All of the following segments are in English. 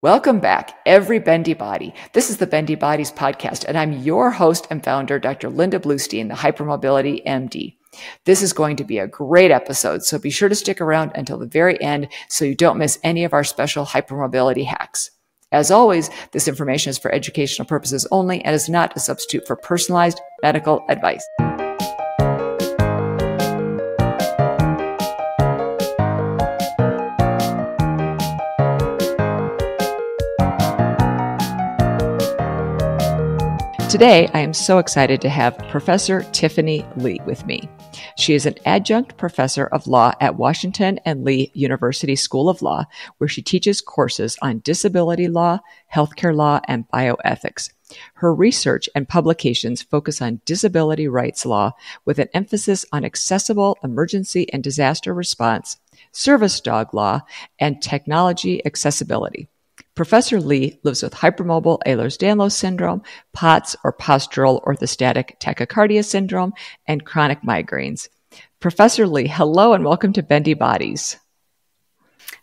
Welcome back, every Bendy Body. This is the Bendy Bodies podcast, and I'm your host and founder, Dr. Linda Bluestein, the Hypermobility MD. This is going to be a great episode, so be sure to stick around until the very end so you don't miss any of our special hypermobility hacks. As always, this information is for educational purposes only and is not a substitute for personalized medical advice. Today, I am so excited to have Professor Tiffany Lee with me. She is an adjunct professor of law at Washington and Lee University School of Law, where she teaches courses on disability law, healthcare law, and bioethics. Her research and publications focus on disability rights law with an emphasis on accessible emergency and disaster response, service dog law, and technology accessibility. Professor Lee lives with hypermobile Ehlers-Danlos syndrome, POTS or postural orthostatic tachycardia syndrome, and chronic migraines. Professor Lee, hello and welcome to Bendy Bodies.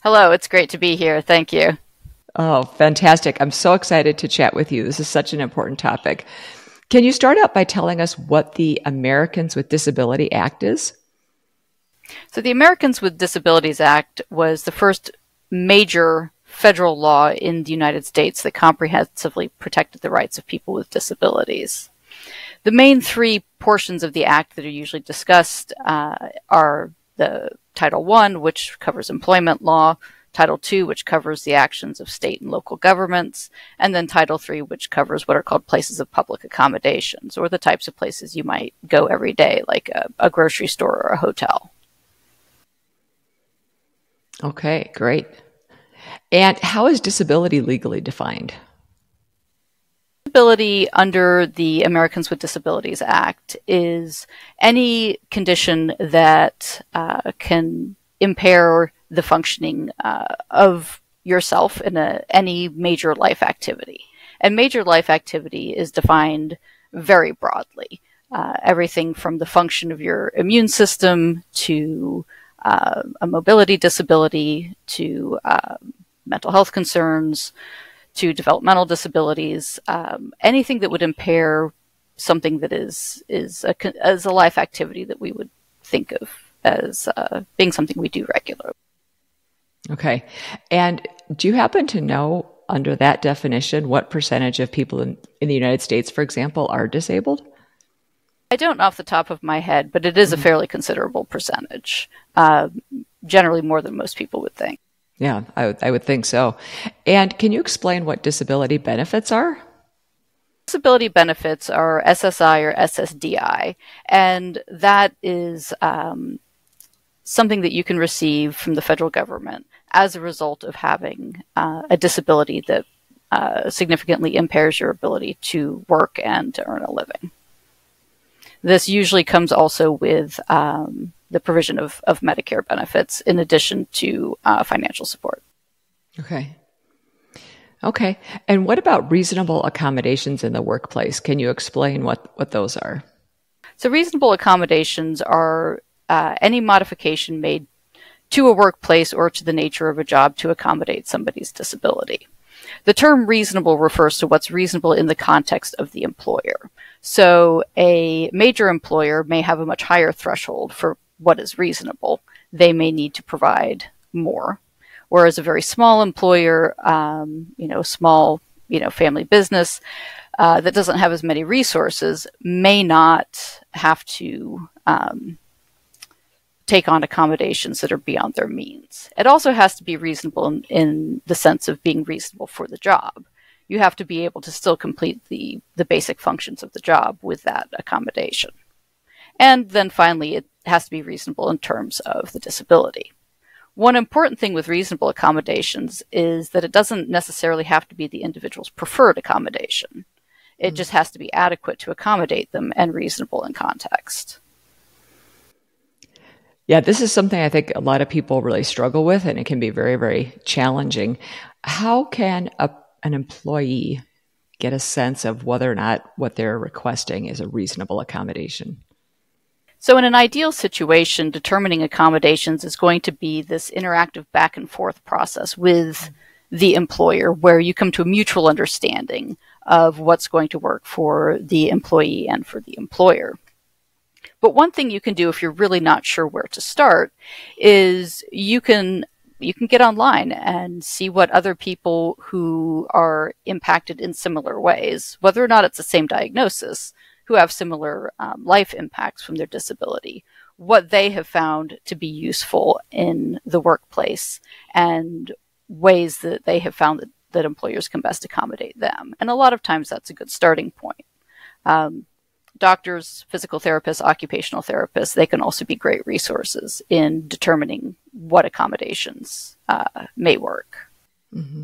Hello, it's great to be here. Thank you. Oh, fantastic. I'm so excited to chat with you. This is such an important topic. Can you start out by telling us what the Americans with Disability Act is? So the Americans with Disabilities Act was the first major federal law in the United States that comprehensively protected the rights of people with disabilities. The main three portions of the act that are usually discussed are the Title I, which covers employment law, Title II, which covers the actions of state and local governments, and then Title III, which covers what are called places of public accommodations, or the types of places you might go every day, like a grocery store or a hotel. Okay, great. And how is disability legally defined? Disability under the Americans with Disabilities Act is any condition that can impair the functioning of yourself in any major life activity. And major life activity is defined very broadly. Everything from the function of your immune system to a mobility disability to mental health concerns to developmental disabilities, anything that would impair something that is a life activity that we would think of as being something we do regularly. Okay. And do you happen to know, under that definition, what percentage of people in the United States, for example, are disabled? I don't off the top of my head, but it is a fairly considerable percentage, generally more than most people would think. Yeah, I would think so. And can you explain what disability benefits are? Disability benefits are SSI or SSDI, and that is something that you can receive from the federal government as a result of having a disability that significantly impairs your ability to work and to earn a living. This usually comes also with the provision of Medicare benefits in addition to financial support. Okay. Okay. And what about reasonable accommodations in the workplace? Can you explain what those are? So reasonable accommodations are any modification made to a workplace or to the nature of a job to accommodate somebody's disability. The term reasonable refers to what's reasonable in the context of the employer. So a major employer may have a much higher threshold for what is reasonable. They may need to provide more. Whereas a very small employer, small, family business that doesn't have as many resources may not have to take on accommodations that are beyond their means. It also has to be reasonable in the sense of being reasonable for the job. You have to be able to still complete the basic functions of the job with that accommodation. And then finally, it has to be reasonable in terms of the disability. One important thing with reasonable accommodations is that it doesn't necessarily have to be the individual's preferred accommodation. It just has to be adequate to accommodate them and reasonable in context. Yeah, this is something I think a lot of people really struggle with, and it can be very, very challenging. How can an employee get a sense of whether or not what they're requesting is a reasonable accommodation? So in an ideal situation, determining accommodations is going to be this interactive back and forth process with the employer, where you come to a mutual understanding of what's going to work for the employee and for the employer. But one thing you can do if you're really not sure where to start is you can get online and see what other people who are impacted in similar ways, whether or not it's the same diagnosis, who have similar life impacts from their disability, what they have found to be useful in the workplace, and ways that they have found that employers can best accommodate them. And a lot of times that's a good starting point. Doctors, physical therapists, occupational therapists, they can also be great resources in determining what accommodations may work. Mm-hmm.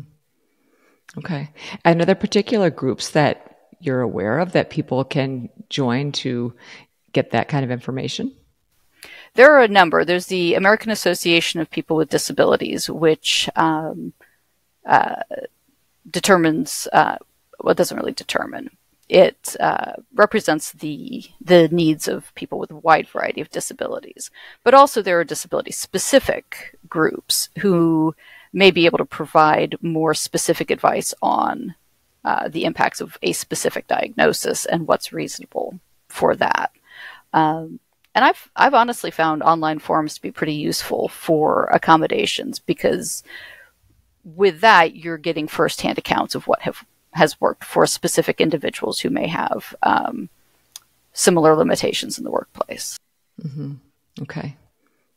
Okay. And are there particular groups that you're aware of that people can join to get that kind of information? There are a number. There's the American Association of People with Disabilities, which determines, well, it doesn't really determine. It represents the needs of people with a wide variety of disabilities. But also there are disability-specific groups who may be able to provide more specific advice on the impacts of a specific diagnosis and what's reasonable for that. And I've honestly found online forums to be pretty useful for accommodations, because with that, you're getting firsthand accounts of what has worked for specific individuals who may have similar limitations in the workplace. Mm-hmm. Okay.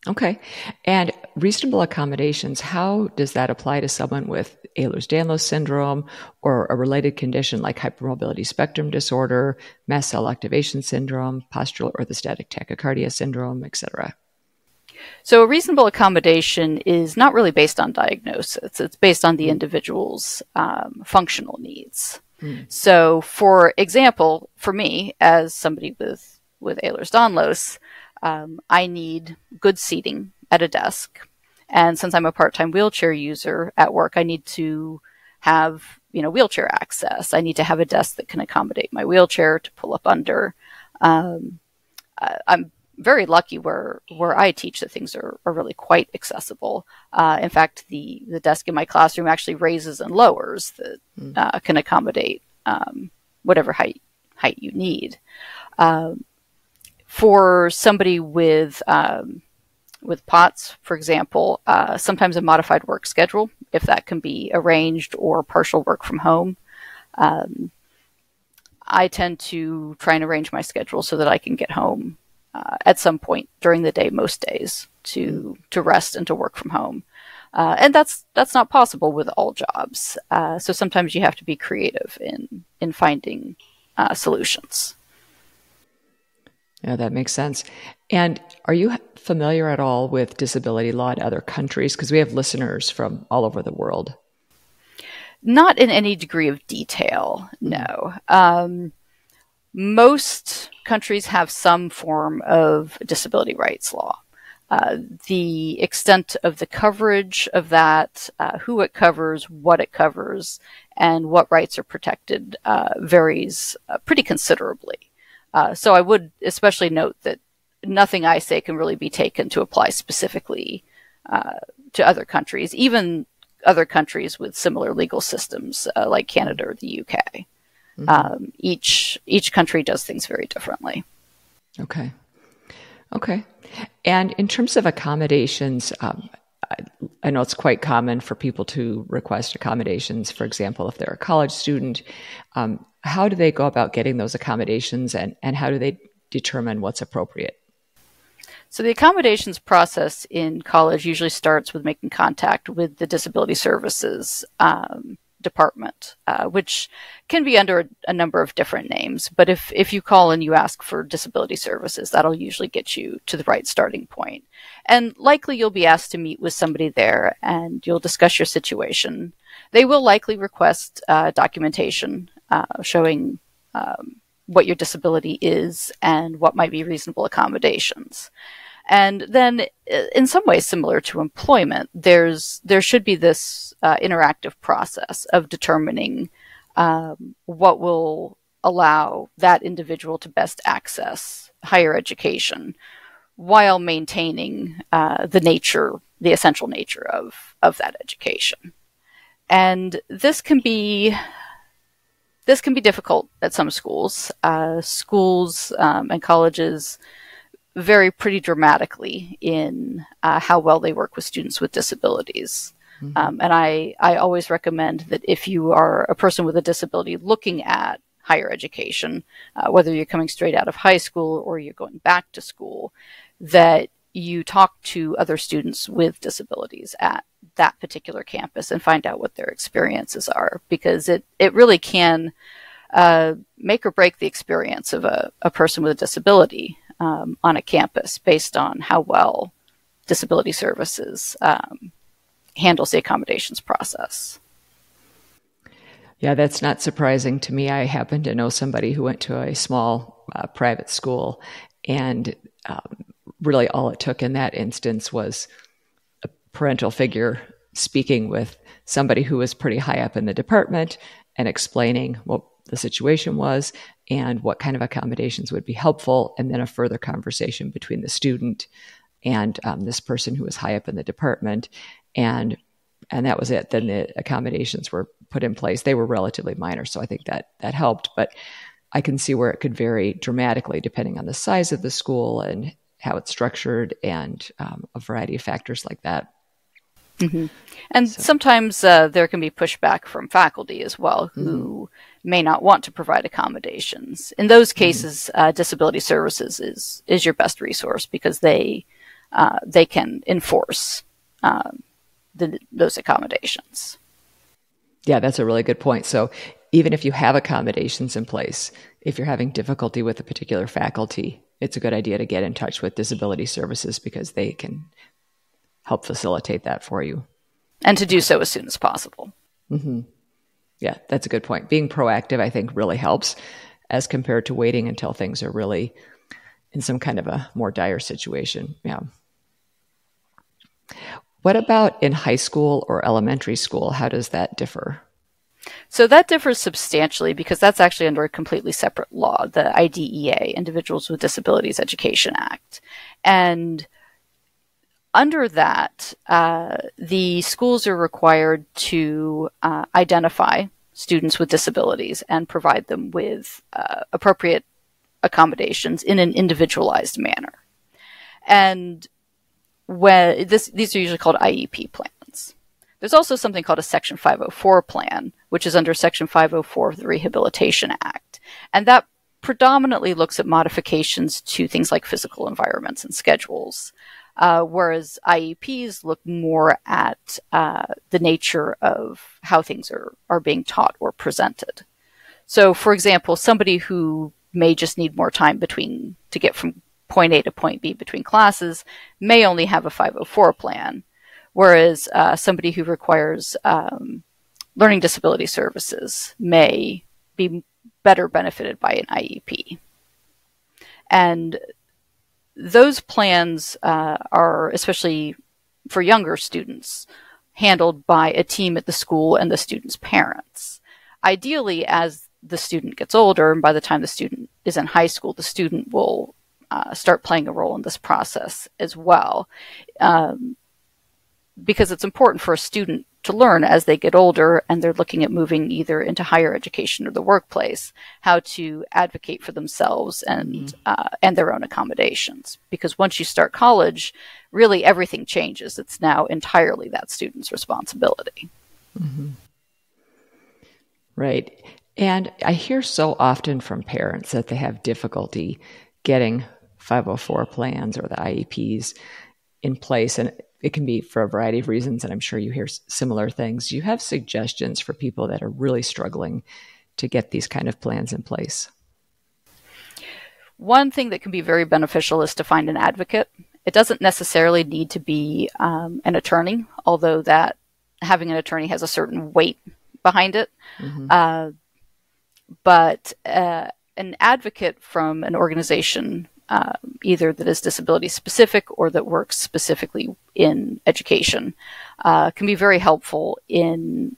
Okay. And reasonable accommodations, how does that apply to someone with Ehlers-Danlos syndrome or a related condition like hypermobility spectrum disorder, mast cell activation syndrome, postural orthostatic tachycardia syndrome, etc.? So a reasonable accommodation is not really based on diagnosis. It's based on the individual's functional needs. Mm. So, for example, for me, as somebody with Ehlers-Danlos, I need good seating at a desk. And since I'm a part-time wheelchair user at work, I need to have, wheelchair access. I need to have a desk that can accommodate my wheelchair to pull up under. I'm very lucky where I teach that things are really quite accessible. In fact, the desk in my classroom actually raises and lowers that can accommodate whatever height you need. For somebody with POTS, for example, sometimes a modified work schedule, if that can be arranged, or partial work from home. I tend to try and arrange my schedule so that I can get home at some point during the day, most days, to rest and to work from home. And that's not possible with all jobs. So sometimes you have to be creative in finding solutions. Yeah, that makes sense. And are you familiar at all with disability law in other countries? Because we have listeners from all over the world. Not in any degree of detail, no. Most countries have some form of disability rights law. The extent of the coverage of that, who it covers, what it covers, and what rights are protected varies pretty considerably. So I would especially note that nothing I say can really be taken to apply specifically to other countries, even other countries with similar legal systems like Canada or the UK. Mm-hmm. Each country does things very differently. Okay. And in terms of accommodations, I know it's quite common for people to request accommodations. For example, if they're a college student, how do they go about getting those accommodations, and how do they determine what's appropriate? So the accommodations process in college usually starts with making contact with the Disability Services department, which can be under a number of different names. But if you call and you ask for disability services, that'll usually get you to the right starting point. And likely you'll be asked to meet with somebody there, and you'll discuss your situation. They will likely request documentation showing what your disability is and what might be reasonable accommodations. And then, in some ways similar to employment, there should be this interactive process of determining what will allow that individual to best access higher education while maintaining the essential nature of that education. And this can be difficult at some schools. Schools and colleges vary pretty dramatically in how well they work with students with disabilities. And I always recommend that if you are a person with a disability looking at higher education, whether you're coming straight out of high school or you're going back to school, that you talk to other students with disabilities at that particular campus and find out what their experiences are, because it really can make or break the experience of a person with a disability on a campus based on how well disability services handles the accommodations process. Yeah, that's not surprising to me. I happen to know somebody who went to a small private school, and really all it took in that instance was a parental figure speaking with somebody who was pretty high up in the department and explaining what the situation was and what kind of accommodations would be helpful, and then a further conversation between the student and this person who was high up in the department. And that was it. Then the accommodations were put in place. They were relatively minor, so I think that helped. But I can see where it could vary dramatically depending on the size of the school and how it's structured, and a variety of factors like that. Mm-hmm. And sometimes there can be pushback from faculty as well, who may not want to provide accommodations. In those cases, disability services is your best resource, because they can enforce those accommodations. Yeah, that's a really good point. So even if you have accommodations in place, if you're having difficulty with a particular faculty, it's a good idea to get in touch with disability services, because they can help facilitate that for you. And to do so as soon as possible. Mm-hmm. Yeah, that's a good point. Being proactive, I think, really helps as compared to waiting until things are really in some kind of a more dire situation. Yeah. What about in high school or elementary school? How does that differ? So that differs substantially, because that's actually under a completely separate law, the IDEA, Individuals with Disabilities Education Act. And under that, the schools are required to identify students with disabilities and provide them with appropriate accommodations in an individualized manner. And these are usually called IEP plans. There's also something called a Section 504 plan, which is under Section 504 of the Rehabilitation Act. And that predominantly looks at modifications to things like physical environments and schedules, whereas IEPs look more at the nature of how things are being taught or presented. So, for example, somebody who may just need more time to get from point A to point B between classes may only have a 504 plan, whereas somebody who requires learning disability services may be better benefited by an IEP. And those plans are, especially for younger students, handled by a team at the school and the student's parents. Ideally, as the student gets older, and by the time the student is in high school, the student will start playing a role in this process as well, because it's important for a student to learn as they get older and they're looking at moving either into higher education or the workplace, how to advocate for themselves and their own accommodations. Because once you start college, really everything changes. It's now entirely that student's responsibility. Mm-hmm. Right. And I hear so often from parents that they have difficulty getting 504 plans or the IEPs in place. And it can be for a variety of reasons, and I'm sure you hear similar things. Do you have suggestions for people that are really struggling to get these kind of plans in place? One thing that can be very beneficial is to find an advocate. It doesn't necessarily need to be an attorney, although that having an attorney has a certain weight behind it. Mm-hmm. But an advocate from an organization, either that is disability specific or that works specifically in education, can be very helpful in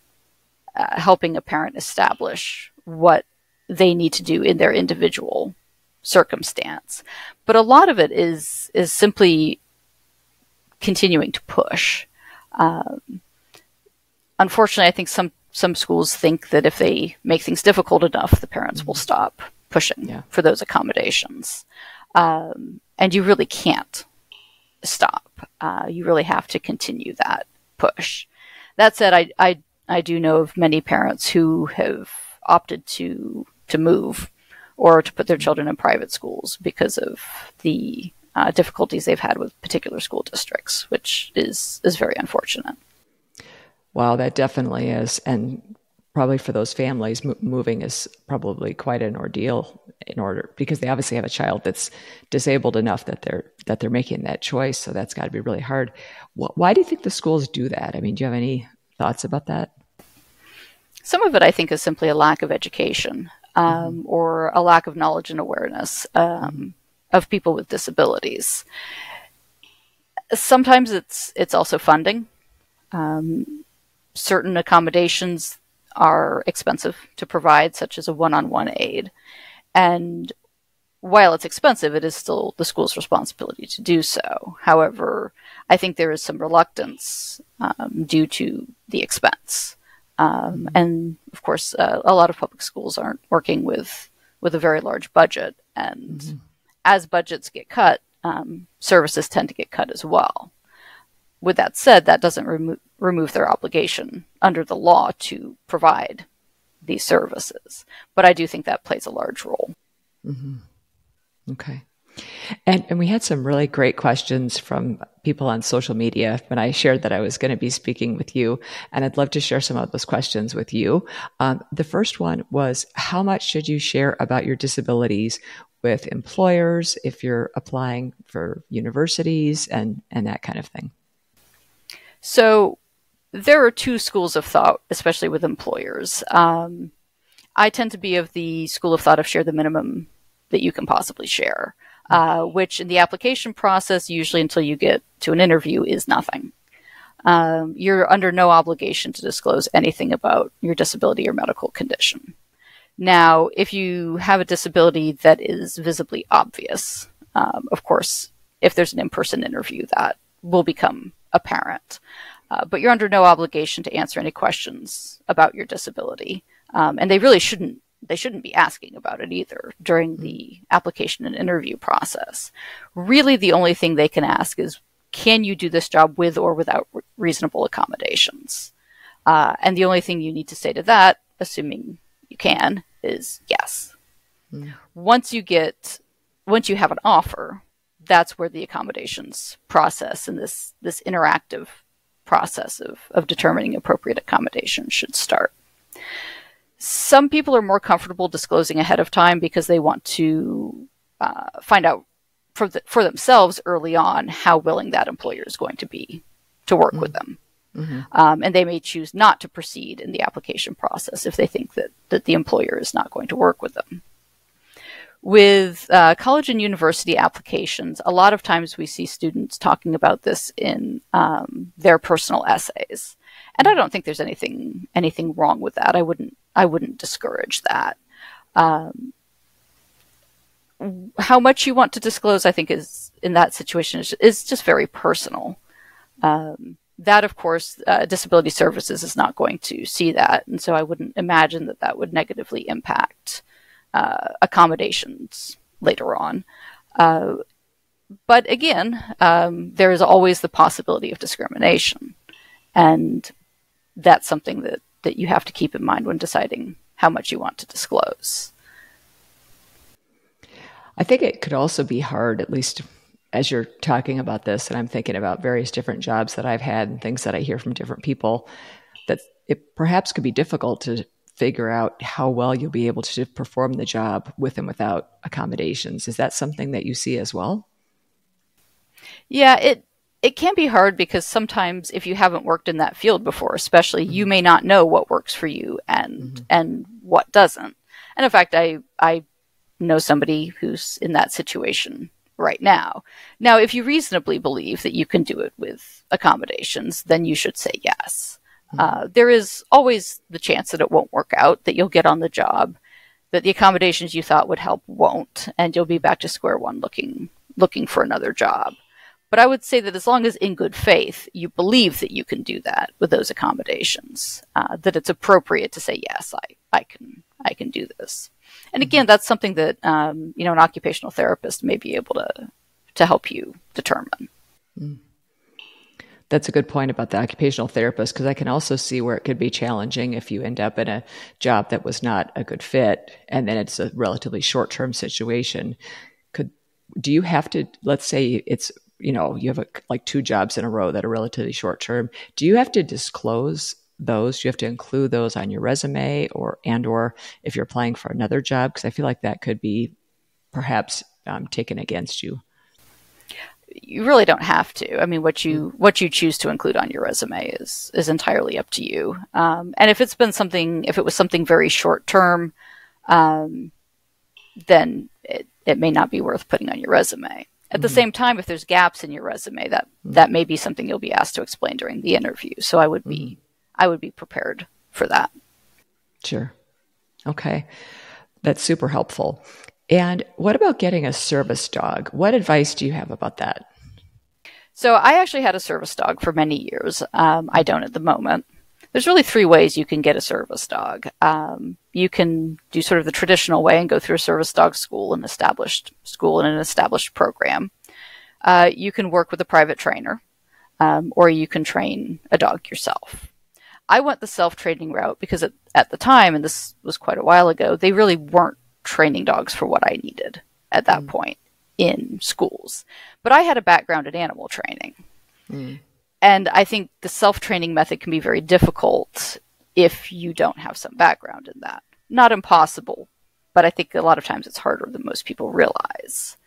helping a parent establish what they need to do in their individual circumstance. But a lot of it is simply continuing to push. unfortunately, I think some schools think that if they make things difficult enough, the parents will stop pushing for those accommodations. And you really can't stop. You really have to continue that push. That said, I do know of many parents who have opted to move or to put their children in private schools because of the difficulties they've had with particular school districts, which is very unfortunate. Wow, that definitely is. And probably for those families, moving is probably quite an ordeal because they obviously have a child that's disabled enough that they're making that choice. So that's got to be really hard. Why do you think the schools do that? I mean, do you have any thoughts about that? Some of it, I think, is simply a lack of education or a lack of knowledge and awareness of people with disabilities. Sometimes it's also funding. Certain accommodations are expensive to provide, such as a one-on-one aid. And while it's expensive, it is still the school's responsibility to do so. However, I think there is some reluctance due to the expense. And of course, a lot of public schools aren't working with a very large budget. And as budgets get cut, services tend to get cut as well. With that said, that doesn't remove their obligation under the law to provide these services. But I do think that plays a large role. Okay. And we had some really great questions from people on social media when I shared that I was going to be speaking with you, and I'd love to share some of those questions with you. The first one was, how much should you share about your disabilities with employers if you're applying for universities and that kind of thing? So there are two schools of thought, especially with employers. I tend to be of the school of thought of share the minimum that you can possibly share. Which in the application process, usually until you get to an interview, is nothing. You're under no obligation to disclose anything about your disability or medical condition. Now, if you have a disability that is visibly obvious, of course, if there's an in-person interview, that will become apparent. But you're under no obligation to answer any questions about your disability. And they really shouldn't be asking about it either during the application and interview process. Really, the only thing they can ask is, can you do this job with or without reasonable accommodations? And the only thing you need to say to that, assuming you can, is yes. Once you have an offer, that's where the accommodations process and this interactive process of determining appropriate accommodation should start. Some people are more comfortable disclosing ahead of time because they want to find out for themselves early on how willing that employer is going to be to work with them. And they may choose not to proceed in the application process if they think that the employer is not going to work with them. With college and university applications, a lot of times we see students talking about this in their personal essays. And I don't think there's anything wrong with that. I wouldn't discourage that. How much you want to disclose, I think, is in that situation is just very personal. That, of course, Disability Services is not going to see that, and so I wouldn't imagine that would negatively impact accommodations later on. But again, there is always the possibility of discrimination, and that's something that you have to keep in mind when deciding how much you want to disclose. I think it could also be hard, at least as you're talking about this, and I'm thinking about various different jobs that I've had and things that I hear from different people, that it perhaps could be difficult to figure out how well you'll be able to perform the job with and without accommodations. Is that something that you see as well? Yeah, it can be hard because sometimes if you haven't worked in that field before, especially, you may not know what works for you and what doesn't. And in fact, I know somebody who's in that situation right now. Now, if you reasonably believe that you can do it with accommodations, then you should say yes. There is always the chance that it won't work out, that you'll get on the job, that the accommodations you thought would help won't, and you'll be back to square one looking for another job. But I would say that as long as in good faith, you believe that you can do that with those accommodations, that it's appropriate to say, yes, I can do this. And again, that's something that, an occupational therapist may be able to help you determine. That's a good point about the occupational therapist, because I can also see where it could be challenging if you end up in a job that was not a good fit, and then it's a relatively short-term situation. Do you have to, let's say it's, you have like 2 jobs in a row that are relatively short-term. Do you have to disclose those? Do you have to include those on your resume or if you're applying for another job? Because I feel like that could be perhaps taken against you. You really don't have to. I mean, what you choose to include on your resume is entirely up to you. And if it was something very short term, then it may not be worth putting on your resume. At the same time, if there's gaps in your resume, that may be something you'll be asked to explain during the interview. So I would be prepared for that. Sure. Okay. That's super helpful. And what about getting a service dog? What advice do you have about that? So I actually had a service dog for many years. I don't at the moment. There's really 3 ways you can get a service dog. You can do sort of the traditional way and go through a service dog school, an established program. You can work with a private trainer, or you can train a dog yourself. I went the self-training route because at the time, and this was quite a while ago, they really weren't training dogs for what I needed at that point in schools. But I had a background in animal training. And I think the self-training method can be very difficult if you don't have some background in that. Not impossible, but I think a lot of times it's harder than most people realize.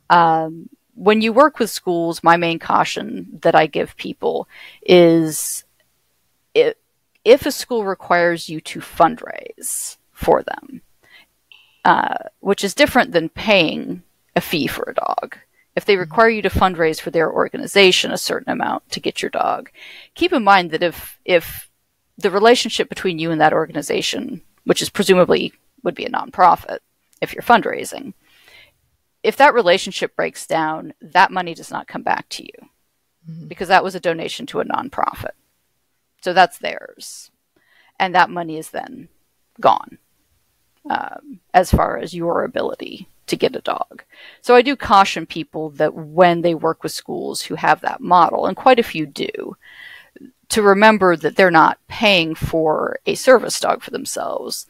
When you work with schools, my main caution that I give people is if a school requires you to fundraise for them, which is different than paying a fee for a dog. If they require you to fundraise for their organization a certain amount to get your dog, keep in mind that if the relationship between you and that organization, which is presumably would be a nonprofit if you're fundraising, if that relationship breaks down, that money does not come back to you because that was a donation to a nonprofit. So that's theirs. And that money is then gone as far as your ability to get a dog. So I do caution people that when they work with schools who have that model, and quite a few do, to remember that they're not paying for a service dog for themselves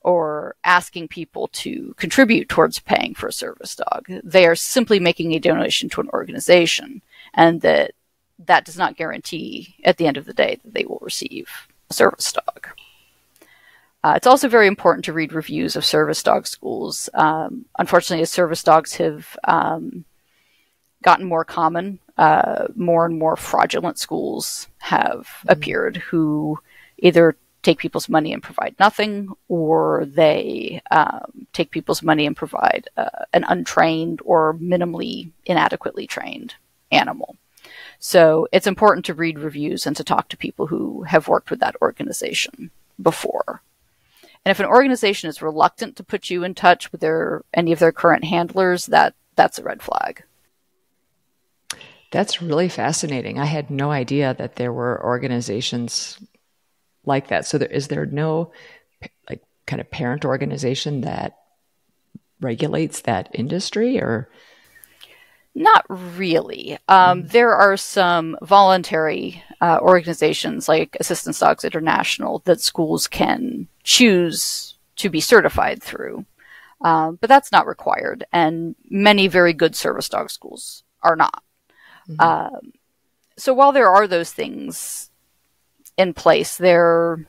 or asking people to contribute towards paying for a service dog. They are simply making a donation to an organization, and that does not guarantee at the end of the day that they will receive a service dog. It's also very important to read reviews of service dog schools. Unfortunately, as service dogs have gotten more common, more and more fraudulent schools have appeared who either take people's money and provide nothing, or they take people's money and provide an untrained or minimally inadequately trained animal. So it's important to read reviews and to talk to people who have worked with that organization before. And if an organization is reluctant to put you in touch with any of their current handlers, that's a red flag. That's really fascinating. I had no idea that there were organizations like that. So is there no kind of parent organization that regulates that industry, or? Not really. There are some voluntary organizations like Assistance Dogs International that schools can choose to be certified through, but that's not required, and many very good service dog schools are not. So while there are those things in place, there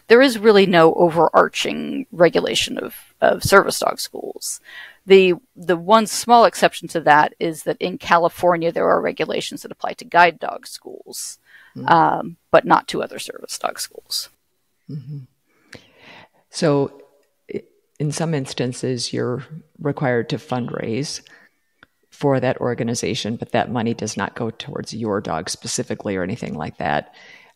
is really no overarching regulation of service dog schools. The one small exception to that is that in California, there are regulations that apply to guide dog schools, but not to other service dog schools. So in some instances, you're required to fundraise for that organization, but that money does not go towards your dog specifically or anything like that.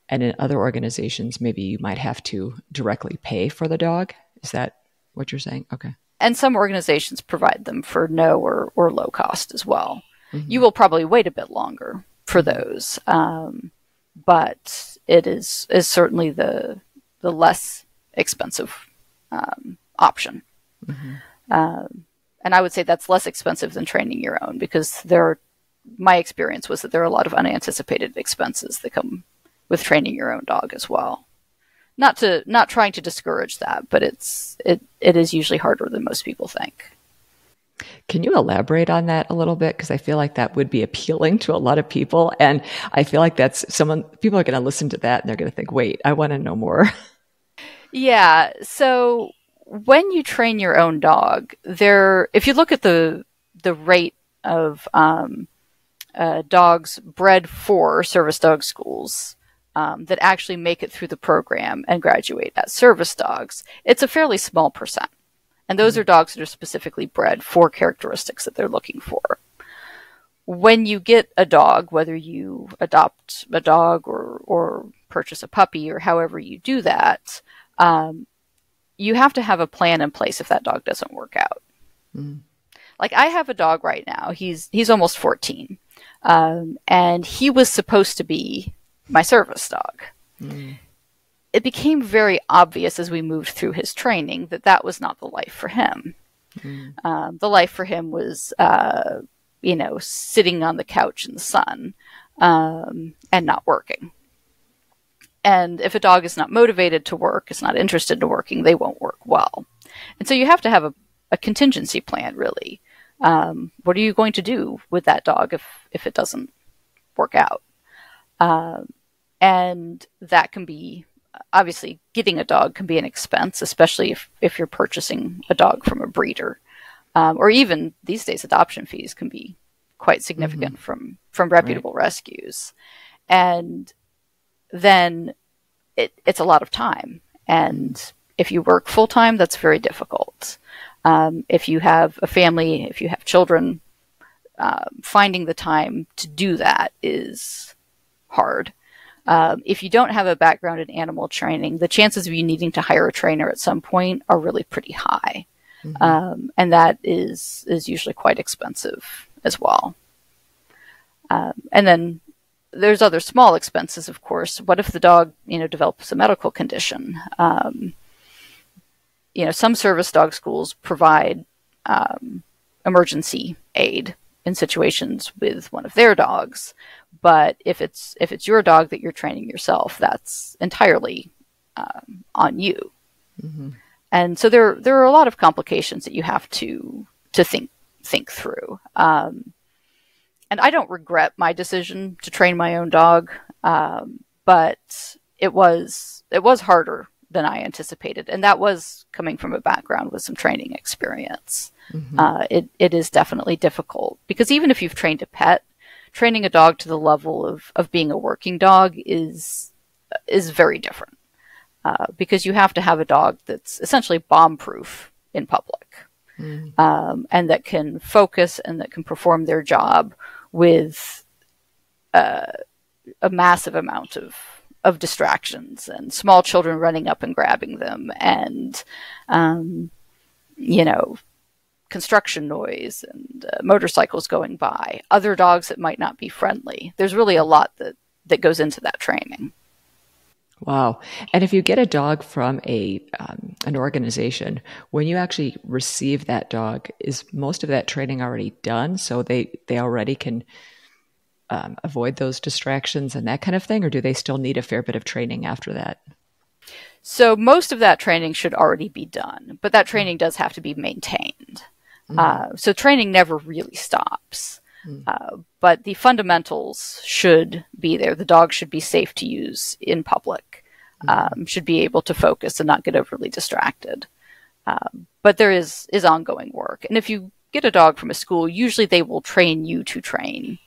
And in other organizations, maybe you might have to directly pay for the dog. Is that what you're saying? Okay. And some organizations provide them for no or low cost as well. You will probably wait a bit longer for those, but it is certainly the less expensive option. And I would say that's less expensive than training your own, because my experience was that there are a lot of unanticipated expenses that come with training your own dog as well. Not trying to discourage that, but it is usually harder than most people think. Can you elaborate on that a little bit? Because I feel like that would be appealing to a lot of people. And I feel like people are going to listen to that and they're going to think, wait, I want to know more. Yeah. So when you train your own dog, if you look at the rate of dogs bred for service dog schools that actually make it through the program and graduate as service dogs, it's a fairly small percent. And those are dogs that are specifically bred for characteristics that they're looking for. When you get a dog, whether you adopt a dog or purchase a puppy or however you do that, you have to have a plan in place if that dog doesn't work out. Like, I have a dog right now. He's almost 14. And he was supposed to be my service dog. It became very obvious as we moved through his training that was not the life for him. The life for him was, sitting on the couch in the sun and not working. And if a dog is not motivated to work, is not interested in working, they won't work well. And so you have to have a contingency plan, really. What are you going to do with that dog if it doesn't work out? And that can be, obviously, getting a dog can be an expense, especially if you're purchasing a dog from a breeder. Or even these days, adoption fees can be quite significant from reputable rescues. And then it's a lot of time. And if you work full time, that's very difficult. If you have a family, if you have children, finding the time to do that is hard. If you don't have a background in animal training, the chances of you needing to hire a trainer at some point are really pretty high. And that is usually quite expensive as well. And then there's other small expenses, of course. What if the dog, develops a medical condition? Some service dog schools provide emergency aid in situations with one of their dogs. But if it's your dog that you're training yourself, that's entirely on you. And so there are a lot of complications that you have to think through. And I don't regret my decision to train my own dog, but it was harder than I anticipated, and that was coming from a background with some training experience. It is definitely difficult, because even if you've trained a pet, training a dog to the level of being a working dog is very different, because you have to have a dog that's essentially bomb-proof in public, and that can focus and that can perform their job with a massive amount of distractions and small children running up and grabbing them, and construction noise and motorcycles going by, other dogs that might not be friendly. There's really a lot that goes into that training. Wow. And if you get a dog from an organization, when you actually receive that dog, is most of that training already done? So they already can avoid those distractions and that kind of thing? Or do they still need a fair bit of training after that? So most of that training should already be done, but that training does have to be maintained. So training never really stops. But the fundamentals should be there. The dog should be safe to use in public, should be able to focus and not get overly distracted. But there is ongoing work. And if you get a dog from a school, usually they will train you to train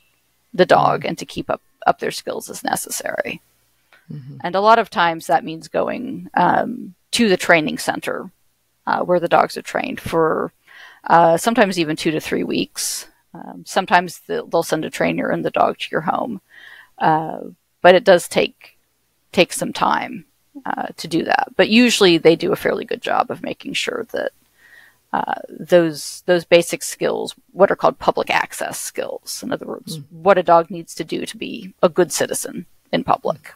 the dog and to keep up their skills as necessary. And a lot of times that means going to the training center where the dogs are trained for sometimes even 2 to 3 weeks. Sometimes they'll send a trainer and the dog to your home. But it does take some time to do that. But usually they do a fairly good job of making sure that those basic skills, what are called public access skills. In other words, what a dog needs to do to be a good citizen in public,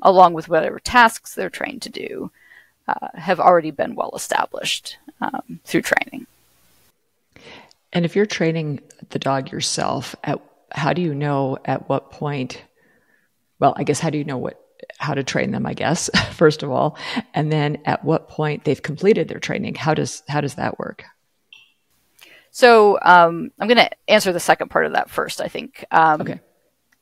along with whatever tasks they're trained to do, have already been well established through training. And if you're training the dog yourself, how do you know at what point? Well, I guess how do you know how to train them, I guess, first of all, and then at what point they've completed their training? How does that work? So I'm going to answer the second part of that first, I think. Okay.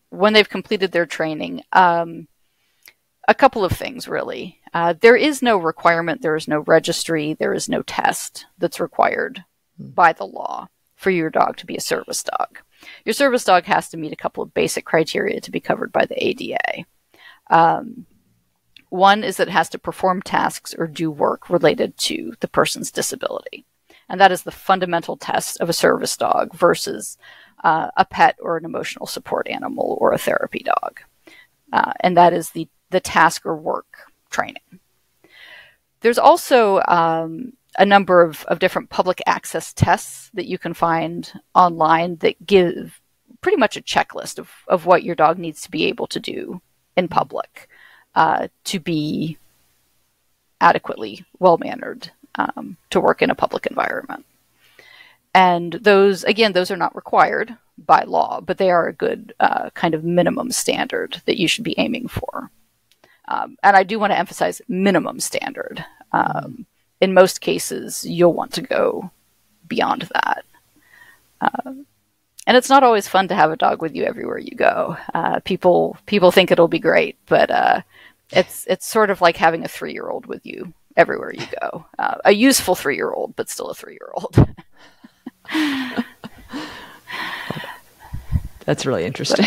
When they've completed their training, a couple of things, really. There is no requirement, there is no registry, there is no test that's required by the law for your dog to be a service dog. Your service dog has to meet a couple of basic criteria to be covered by the ADA. One is that it has to perform tasks or do work related to the person's disability. And that is the fundamental test of a service dog versus a pet or an emotional support animal or a therapy dog. And that is the task or work training. There's also a number of different public access tests that you can find online that give pretty much a checklist of what your dog needs to be able to do in public to be adequately well-mannered to work in a public environment. And those are not required by law, but they are a good kind of minimum standard that you should be aiming for. And I do want to emphasize minimum standard. In most cases, you'll want to go beyond that. And it's not always fun to have a dog with you everywhere you go. People think it'll be great, but it's sort of like having a 3-year-old with you everywhere you go. A useful 3-year-old, but still a 3-year-old. That's really interesting.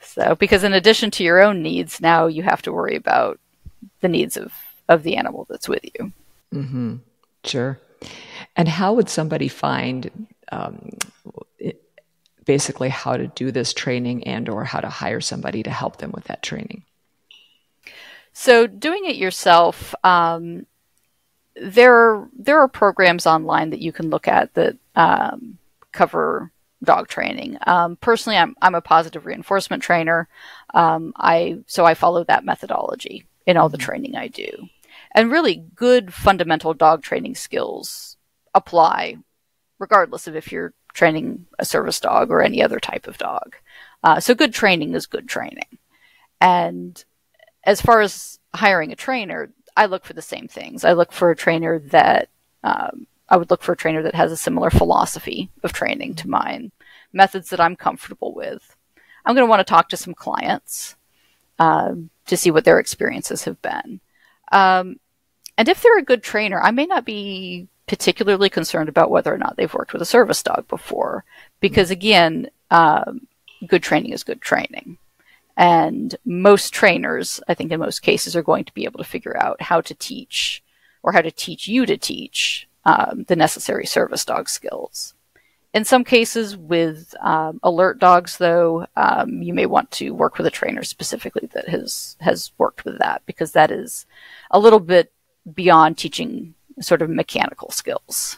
So, because in addition to your own needs, now you have to worry about the needs of the animal that's with you. Mm-hmm. Sure. And how would somebody find basically how to do this training and or how to hire somebody to help them with that training? So doing it yourself, there are programs online that you can look at that cover dog training. Personally, I'm a positive reinforcement trainer. So I follow that methodology in all the training I do. And really good fundamental dog training skills apply regardless of if you're training a service dog or any other type of dog. So good training is good training. And as far as hiring a trainer, I look for the same things. I look for a trainer that has a similar philosophy of training to mine, methods that I'm comfortable with. I'm going to want to talk to some clients to see what their experiences have been. And if they're a good trainer, I may not be particularly concerned about whether or not they've worked with a service dog before, because again, good training is good training. And most trainers, I think in most cases, are going to be able to figure out how to teach or how to teach you to teach the necessary service dog skills. In some cases with alert dogs, though, you may want to work with a trainer specifically that has worked with that, because that is a little bit beyond teaching sort of mechanical skills,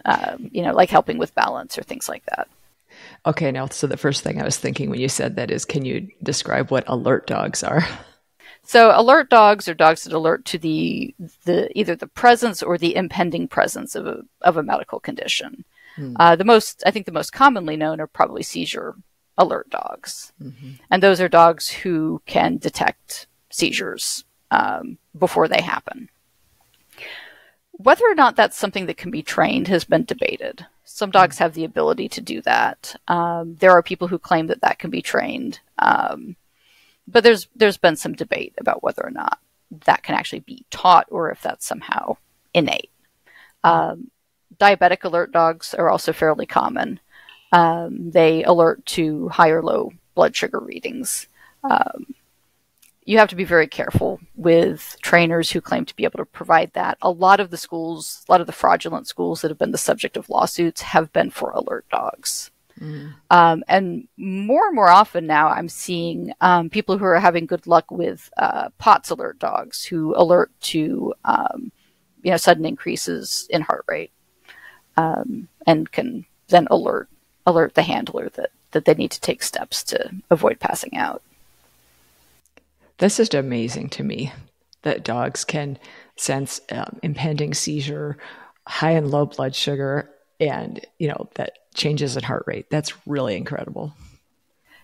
like helping with balance or things like that. Okay, now, so the first thing I was thinking when you said that is, can you describe what alert dogs are? So alert dogs are dogs that alert to the either the presence or the impending presence of a medical condition. I think the most commonly known are probably seizure alert dogs. Mm-hmm. And those are dogs who can detect seizures before they happen. Whether or not that's something that can be trained has been debated. Some dogs have the ability to do that. There are people who claim that can be trained. But there's been some debate about whether or not that can actually be taught or if that's somehow innate. Diabetic alert dogs are also fairly common. They alert to high or low blood sugar readings. You have to be very careful with trainers who claim to be able to provide that. A lot of the fraudulent schools that have been the subject of lawsuits have been for alert dogs. And more often now, I'm seeing people who are having good luck with POTS alert dogs who alert to sudden increases in heart rate, and can then alert the handler that they need to take steps to avoid passing out. That's just amazing to me that dogs can sense impending seizure, high and low blood sugar, and that changes in heart rate. That's really incredible.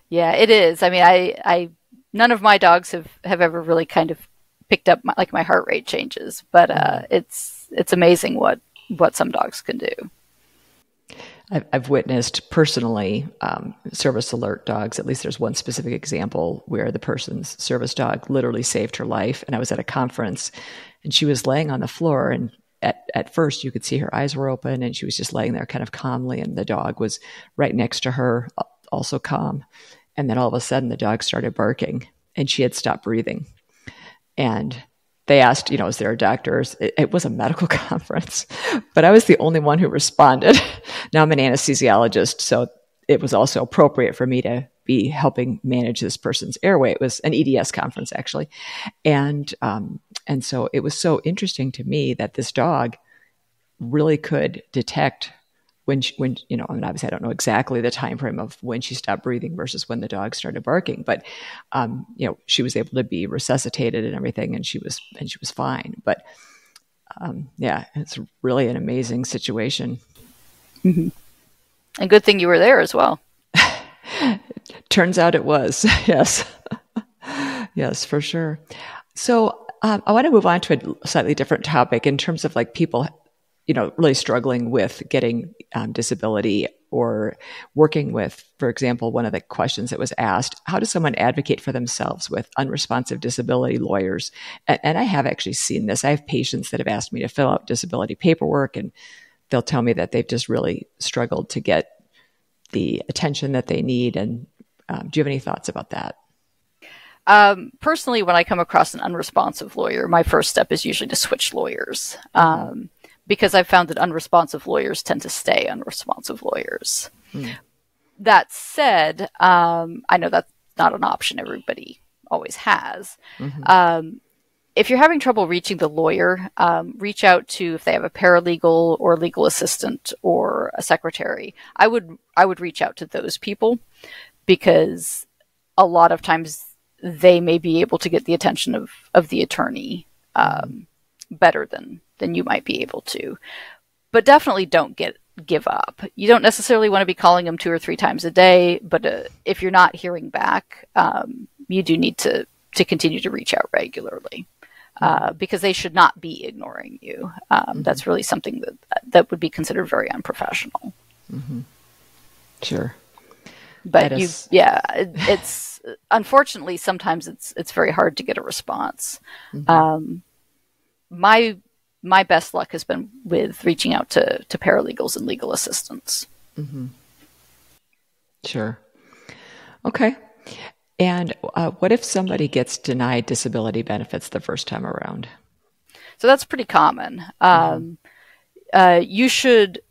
Yeah, it is. I mean, I none of my dogs have ever really kind of picked up my heart rate changes, but it's amazing what some dogs can do. I've witnessed personally service alert dogs. At least there's one specific example where the person's service dog literally saved her life. And I was at a conference, and she was laying on the floor, and at first you could see her eyes were open, and she was just laying there kind of calmly, and the dog was right next to her, also calm. And then all of a sudden the dog started barking, and she had stopped breathing. And they asked, is there a doctor? It was a medical conference, but I was the only one who responded. Now I'm an anesthesiologist, so it was also appropriate for me to be helping manage this person's airway. It was an EDS conference, actually. And so it was so interesting to me that this dog really could detect when obviously I don't know exactly the time frame of when she stopped breathing versus when the dog started barking, but she was able to be resuscitated and everything, and she was fine. But it's really an amazing situation. Mm-hmm. And good thing you were there as well. Turns out it was. Yes. Yes, for sure. So I want to move on to a slightly different topic in terms of people really struggling with getting disability, or working with, for example, one of the questions that was asked, how does someone advocate for themselves with unresponsive disability lawyers? And I have actually seen this. I have patients that have asked me to fill out disability paperwork, and they'll tell me that they've just really struggled to get the attention that they need. And do you have any thoughts about that? Personally, when I come across an unresponsive lawyer, my first step is usually to switch lawyers. Because I've found that unresponsive lawyers tend to stay unresponsive lawyers. That said, I know that's not an option everybody always has. If you're having trouble reaching the lawyer, reach out to, if they have a paralegal or legal assistant or a secretary. I would reach out to those people, because a lot of times they may be able to get the attention of the attorney better than you might be able to. But definitely don't give up. You don't necessarily want to be calling them 2 or 3 times a day, but if you're not hearing back, you do need to continue to reach out regularly, because they should not be ignoring you. That's really something that would be considered very unprofessional. Sure. But it's unfortunately sometimes it's very hard to get a response. My best luck has been with reaching out to paralegals and legal assistants. Sure. Okay. And what if somebody gets denied disability benefits the first time around? So that's pretty common. You should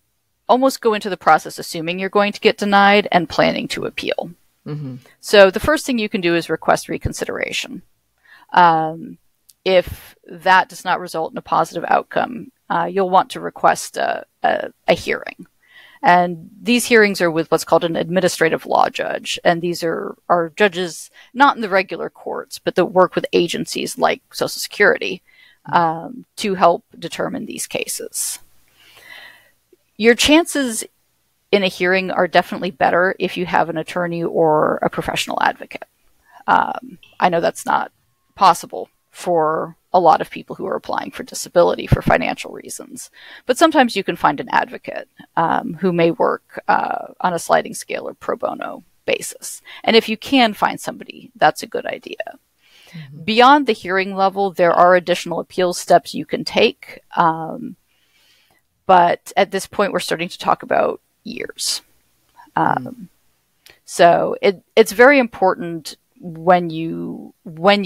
almost go into the process assuming you're going to get denied and planning to appeal. So the first thing you can do is request reconsideration. If that does not result in a positive outcome, you'll want to request a hearing. And these hearings are with what's called an administrative law judge. And these are judges not in the regular courts, but that work with agencies like Social Security to help determine these cases. Your chances in a hearing are definitely better if you have an attorney or a professional advocate. I know that's not possible for a lot of people who are applying for disability for financial reasons. But sometimes you can find an advocate who may work on a sliding scale or pro bono basis. And if you can find somebody, that's a good idea. Beyond the hearing level, there are additional appeal steps you can take. But at this point, we're starting to talk about years. So it's very important when you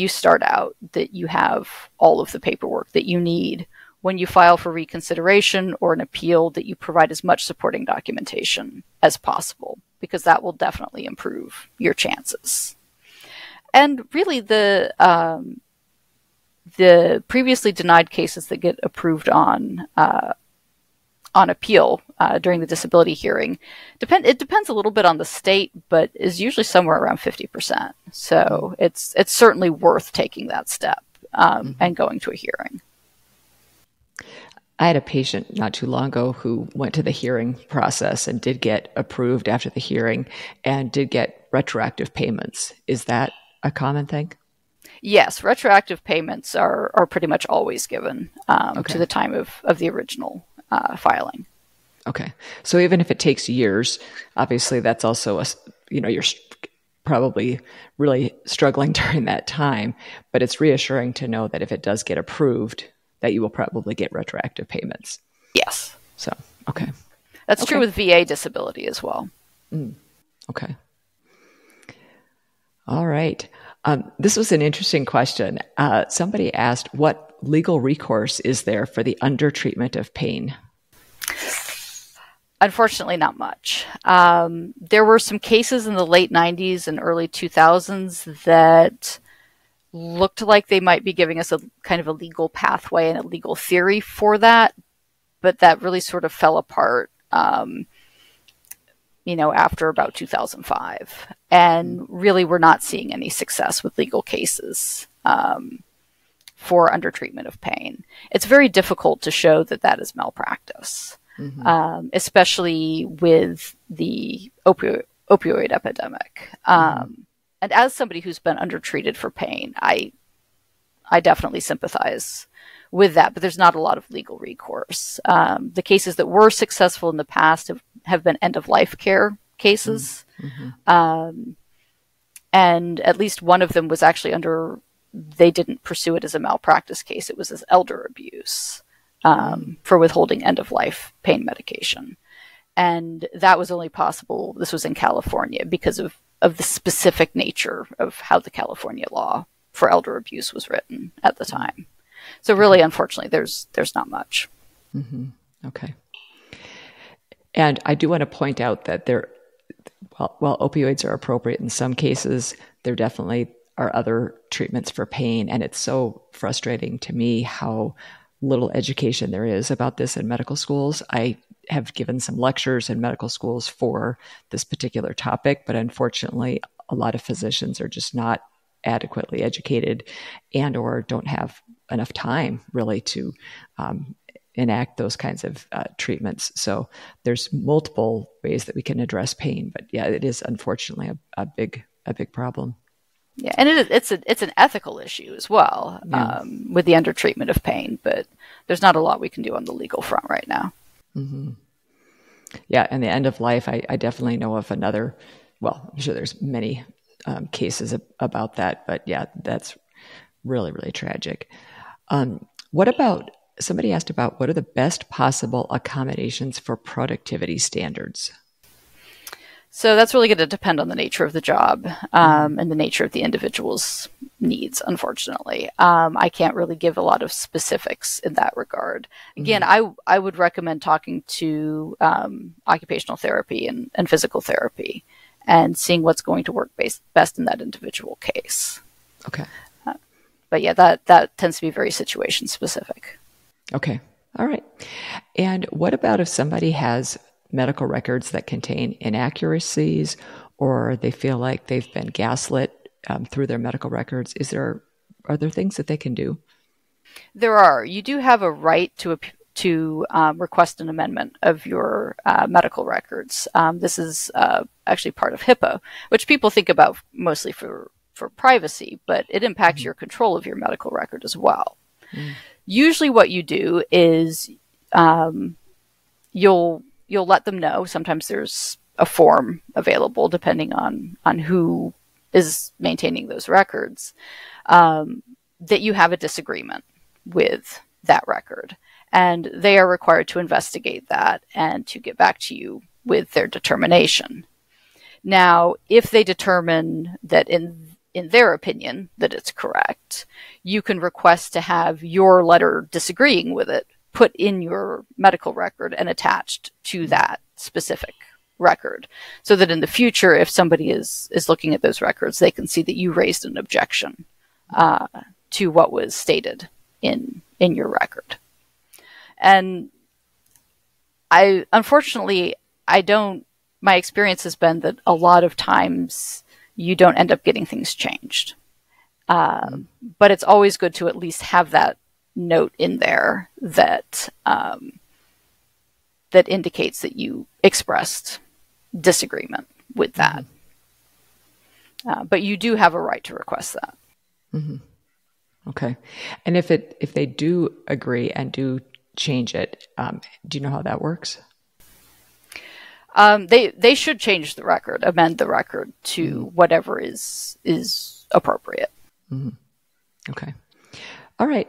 start out that you have all of the paperwork that you need when you file for reconsideration or an appeal, that you provide as much supporting documentation as possible, because that will definitely improve your chances. And really, the previously denied cases that get approved on appeal during the disability hearing, it depends a little bit on the state, but is usually somewhere around 50%. So it's certainly worth taking that step and going to a hearing. I had a patient not too long ago who went to the hearing process and did get approved after the hearing and did get retroactive payments. Is that a common thing? Yes, retroactive payments are pretty much always given to the time of the original filing. Okay. So even if it takes years, obviously that's also you're probably really struggling during that time, but it's reassuring to know that if it does get approved, that you will probably get retroactive payments. Yes. So, okay. That's true with VA disability as well. Okay. All right. This was an interesting question. Somebody asked, what legal recourse is there for the undertreatment of pain? Unfortunately, not much. There were some cases in the late 90s and early 2000s that looked like they might be giving us a kind of a legal pathway and a legal theory for that, but that really sort of fell apart, after about 2005. And really, we're not seeing any success with legal cases for undertreatment of pain. It's very difficult to show that that is malpractice, especially with the opioid epidemic. And as somebody who's been undertreated for pain, I definitely sympathize with that, but there's not a lot of legal recourse. The cases that were successful in the past have been end-of-life care cases. And at least one of them was actually they didn't pursue it as a malpractice case. It was as elder abuse for withholding end-of-life pain medication. And that was only possible, this was in California, because of the specific nature of how the California law for elder abuse was written at the time. So really, unfortunately, there's not much. Okay. And I do want to point out that while opioids are appropriate in some cases, there definitely are other treatments for pain. And it's so frustrating to me how little education there is about this in medical schools. I have given some lectures in medical schools for this particular topic, but unfortunately, a lot of physicians are just not adequately educated and or don't have enough time really to enact those kinds of treatments. So there's multiple ways that we can address pain, but yeah, it is unfortunately a big problem. Yeah, and it's an ethical issue as well with the undertreatment of pain, but there's not a lot we can do on the legal front right now. Yeah, and the end of life, I definitely know of another. Well, I'm sure there's many cases about that, but yeah, that's really, really tragic. What about, somebody asked about what are the best possible accommodations for productivity standards? So that's really going to depend on the nature of the job and the nature of the individual's needs, unfortunately. I can't really give a lot of specifics in that regard. Again, I would recommend talking to occupational therapy and physical therapy and seeing what's going to work best in that individual case. Okay. But yeah, that tends to be very situation specific. Okay. All right. And what about if somebody has medical records that contain inaccuracies or they feel like they've been gaslit through their medical records? Are there things that they can do? There are. You do have a right to request an amendment of your medical records. This is actually part of HIPAA, which people think about mostly for privacy, but it impacts your control of your medical record as well. Usually what you do is you'll let them know. Sometimes there's a form available depending on who is maintaining those records, that you have a disagreement with that record. And they are required to investigate that and to get back to you with their determination. Now, if they determine that in in their opinion, that it's correct, you can request to have your letter disagreeing with it put in your medical record and attached to that specific record, so that in the future, if somebody is looking at those records, they can see that you raised an objection to what was stated in your record. And unfortunately, my experience has been that a lot of times you don't end up getting things changed. But it's always good to at least have that note in there that that indicates that you expressed disagreement with that. But you do have a right to request that. Mm-hmm. Okay. And if they do agree and do change it, do you know how that works? They should change the record, amend the record to whatever is appropriate. Mm-hmm. Okay. All right.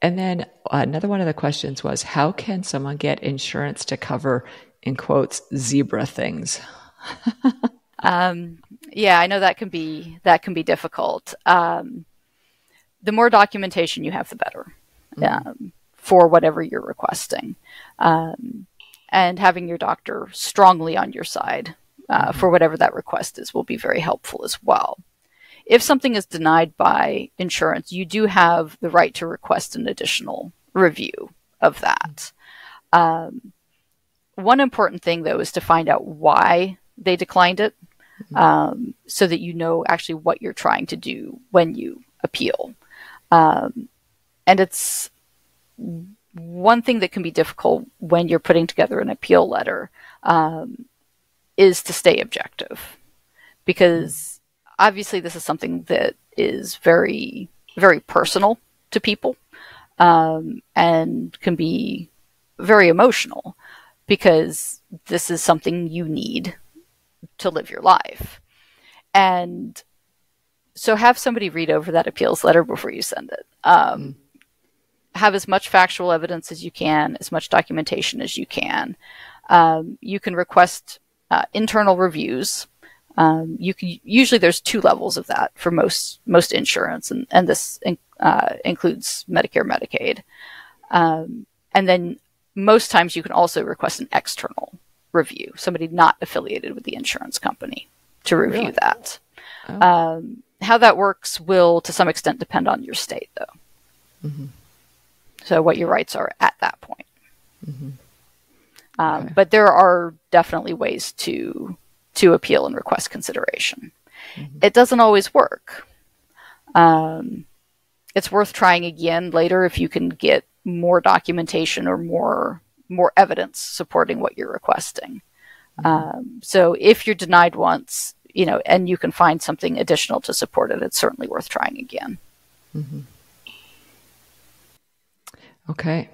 And then another one of the questions was, how can someone get insurance to cover, in quotes, zebra things? Yeah, I know that can be difficult. The more documentation you have, the better for whatever you're requesting. And having your doctor strongly on your side for whatever that request is will be very helpful as well. If something is denied by insurance, you do have the right to request an additional review of that. One important thing, though, is to find out why they declined it, so that you know actually what you're trying to do when you appeal. And it's one thing that can be difficult when you're putting together an appeal letter is to stay objective, because obviously this is something that is very, very personal to people, and can be very emotional, because this is something you need to live your life. And so have somebody read over that appeals letter before you send it. Have as much factual evidence as you can, as much documentation as you can. You can request internal reviews. Usually there's 2 levels of that for most insurance, and this includes Medicare, Medicaid. And then most times you can also request an external review, somebody not affiliated with the insurance company to review that. Oh. How that works will, to some extent, depend on your state, though. So what your rights are at that point. Okay. But there are definitely ways to appeal and request consideration. It doesn't always work. It's worth trying again later if you can get more documentation or more evidence supporting what you're requesting. So if you're denied once, and you can find something additional to support it, it's certainly worth trying again. Okay.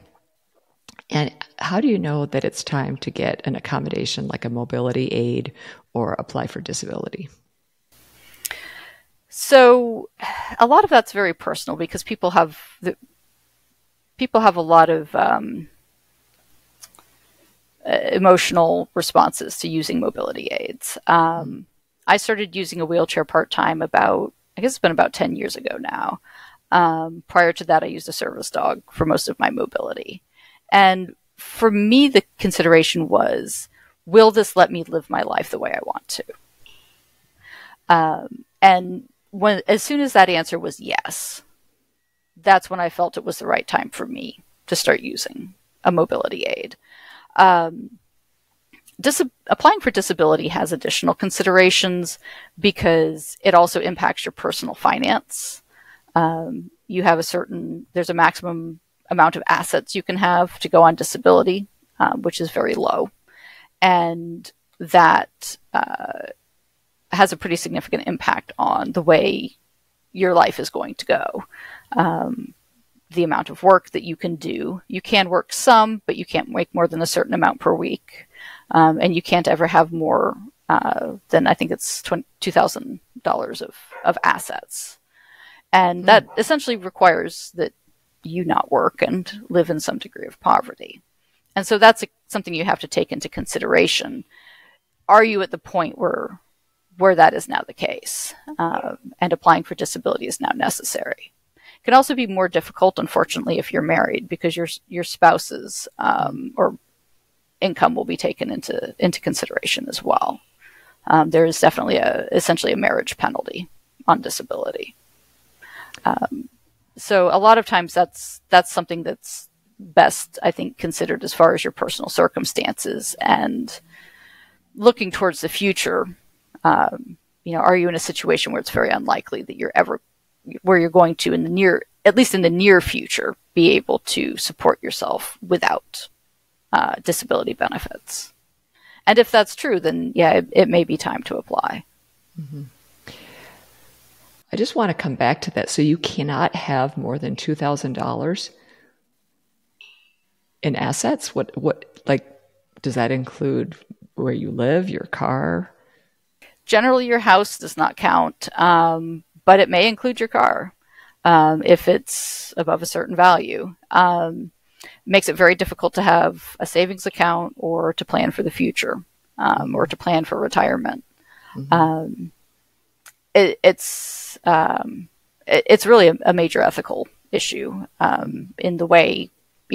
And how do you know that it's time to get an accommodation like a mobility aid or apply for disability? So a lot of that's very personal, because people have a lot of emotional responses to using mobility aids. I started using a wheelchair part-time it's been about 10 years ago now. Prior to that, I used a service dog for most of my mobility. And for me, the consideration was, will this let me live my life the way I want to? And as soon as that answer was yes, that's when I felt it was the right time for me to start using a mobility aid. Applying for disability has additional considerations because it also impacts your personal finance. You have there's a maximum amount of assets you can have to go on disability, which is very low. And that has a pretty significant impact on the way your life is going to go. The amount of work that you can do. You can work some, but you can't make more than a certain amount per week. And you can't ever have more than, I think it's $2,000 of assets. And that essentially requires that you not work and live in some degree of poverty. And so that's something you have to take into consideration. Are you at the point where where that is now the case, and applying for disability is now necessary. It can also be more difficult, unfortunately, if you're married, because your spouse's or income will be taken into consideration as well. There is definitely essentially a marriage penalty on disability. So a lot of times that's something that's best, I think, considered as far as your personal circumstances and looking towards the future. Are you in a situation where it's very unlikely that you're going to at least in the near future, be able to support yourself without disability benefits? And if that's true, then yeah, it may be time to apply. Mm-hmm. I just want to come back to that. So you cannot have more than $2,000 in assets? What does that include where you live, your car? Generally, your house does not count, but it may include your car if it's above a certain value. Makes it very difficult to have a savings account or to plan for the future or to plan for retirement. Mm-hmm. It's really a major ethical issue in the way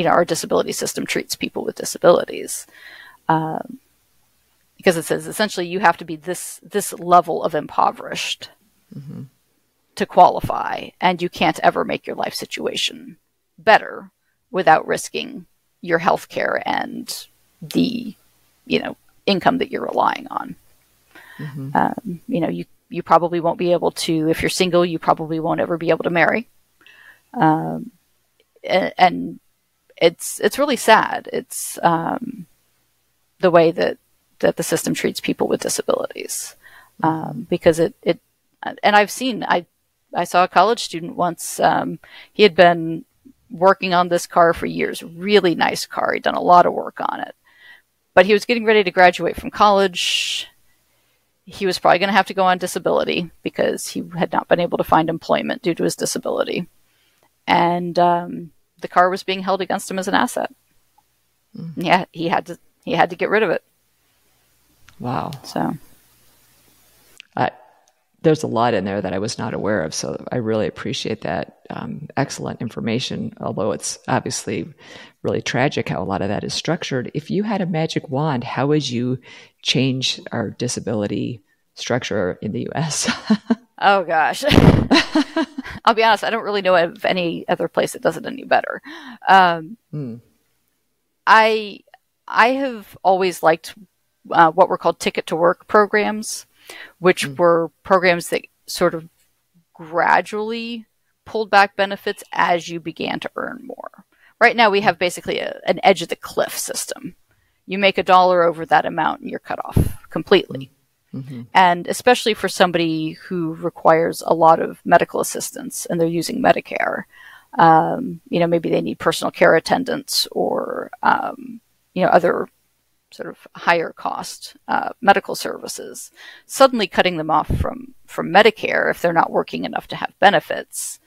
our disability system treats people with disabilities, because it says essentially you have to be this level of impoverished mm-hmm. to qualify, and you can't ever make your life situation better without risking your health care and the income that you're relying on. Mm-hmm. You probably won't be able to, if you're single, you probably won't ever be able to marry. And it's really sad. It's the way that the system treats people with disabilities. Because and I saw a college student once, he had been working on this car for years, really nice car. He'd done a lot of work on it, but he was getting ready to graduate from college. He was probably going to have to go on disability because he had not been able to find employment due to his disability. And the car was being held against him as an asset. Mm. Yeah, he had to get rid of it. Wow. So there's a lot in there that I was not aware of, so I really appreciate that. Excellent information, although it's obviously really tragic how a lot of that is structured. If you had a magic wand, how would you change our disability structure in the U.S.? Oh, gosh. I'll be honest, I don't really know of any other place that does it any better. I have always liked what were called ticket to work programs, which were programs that sort of gradually pulled back benefits as you began to earn more. Right now, we have basically an edge of the cliff system. You make $1 over that amount and you're cut off completely. Mm-hmm. And especially for somebody who requires a lot of medical assistance and they're using Medicare, maybe they need personal care attendants or, other sort of higher cost medical services. Suddenly cutting them off from Medicare if they're not working enough to have benefits,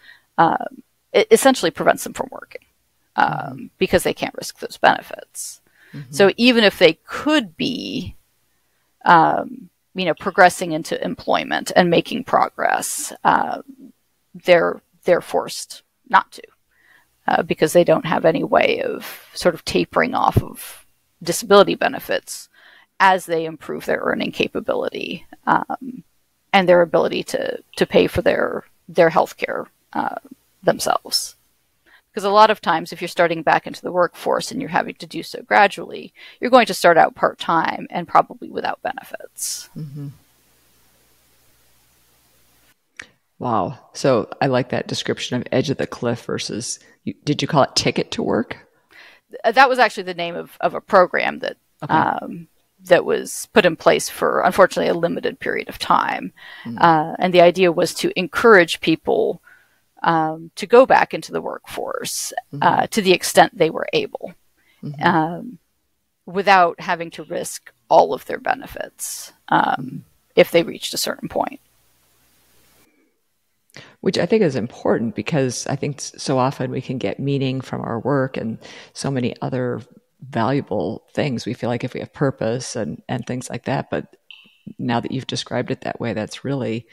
it essentially prevents them from working because they can't risk those benefits. Mm-hmm. So even if they could be, progressing into employment and making progress, they're forced not to because they don't have any way of sort of tapering off of disability benefits as they improve their earning capability and their ability to pay for their health care themselves. Because a lot of times, if you're starting back into the workforce and you're having to do so gradually, you're going to start out part-time and probably without benefits. Mm-hmm. Wow. So I like that description of edge of the cliff versus, did you call it ticket to work? That was actually the name of a program that that was put in place for, unfortunately, a limited period of time. Mm-hmm. And the idea was to encourage people to go back into the workforce to the extent they were able, without having to risk all of their benefits if they reached a certain point. Which I think is important because I think so often we can get meaning from our work and so many other valuable things. We feel like if we have purpose and things like that, but now that you've described it that way, that's really,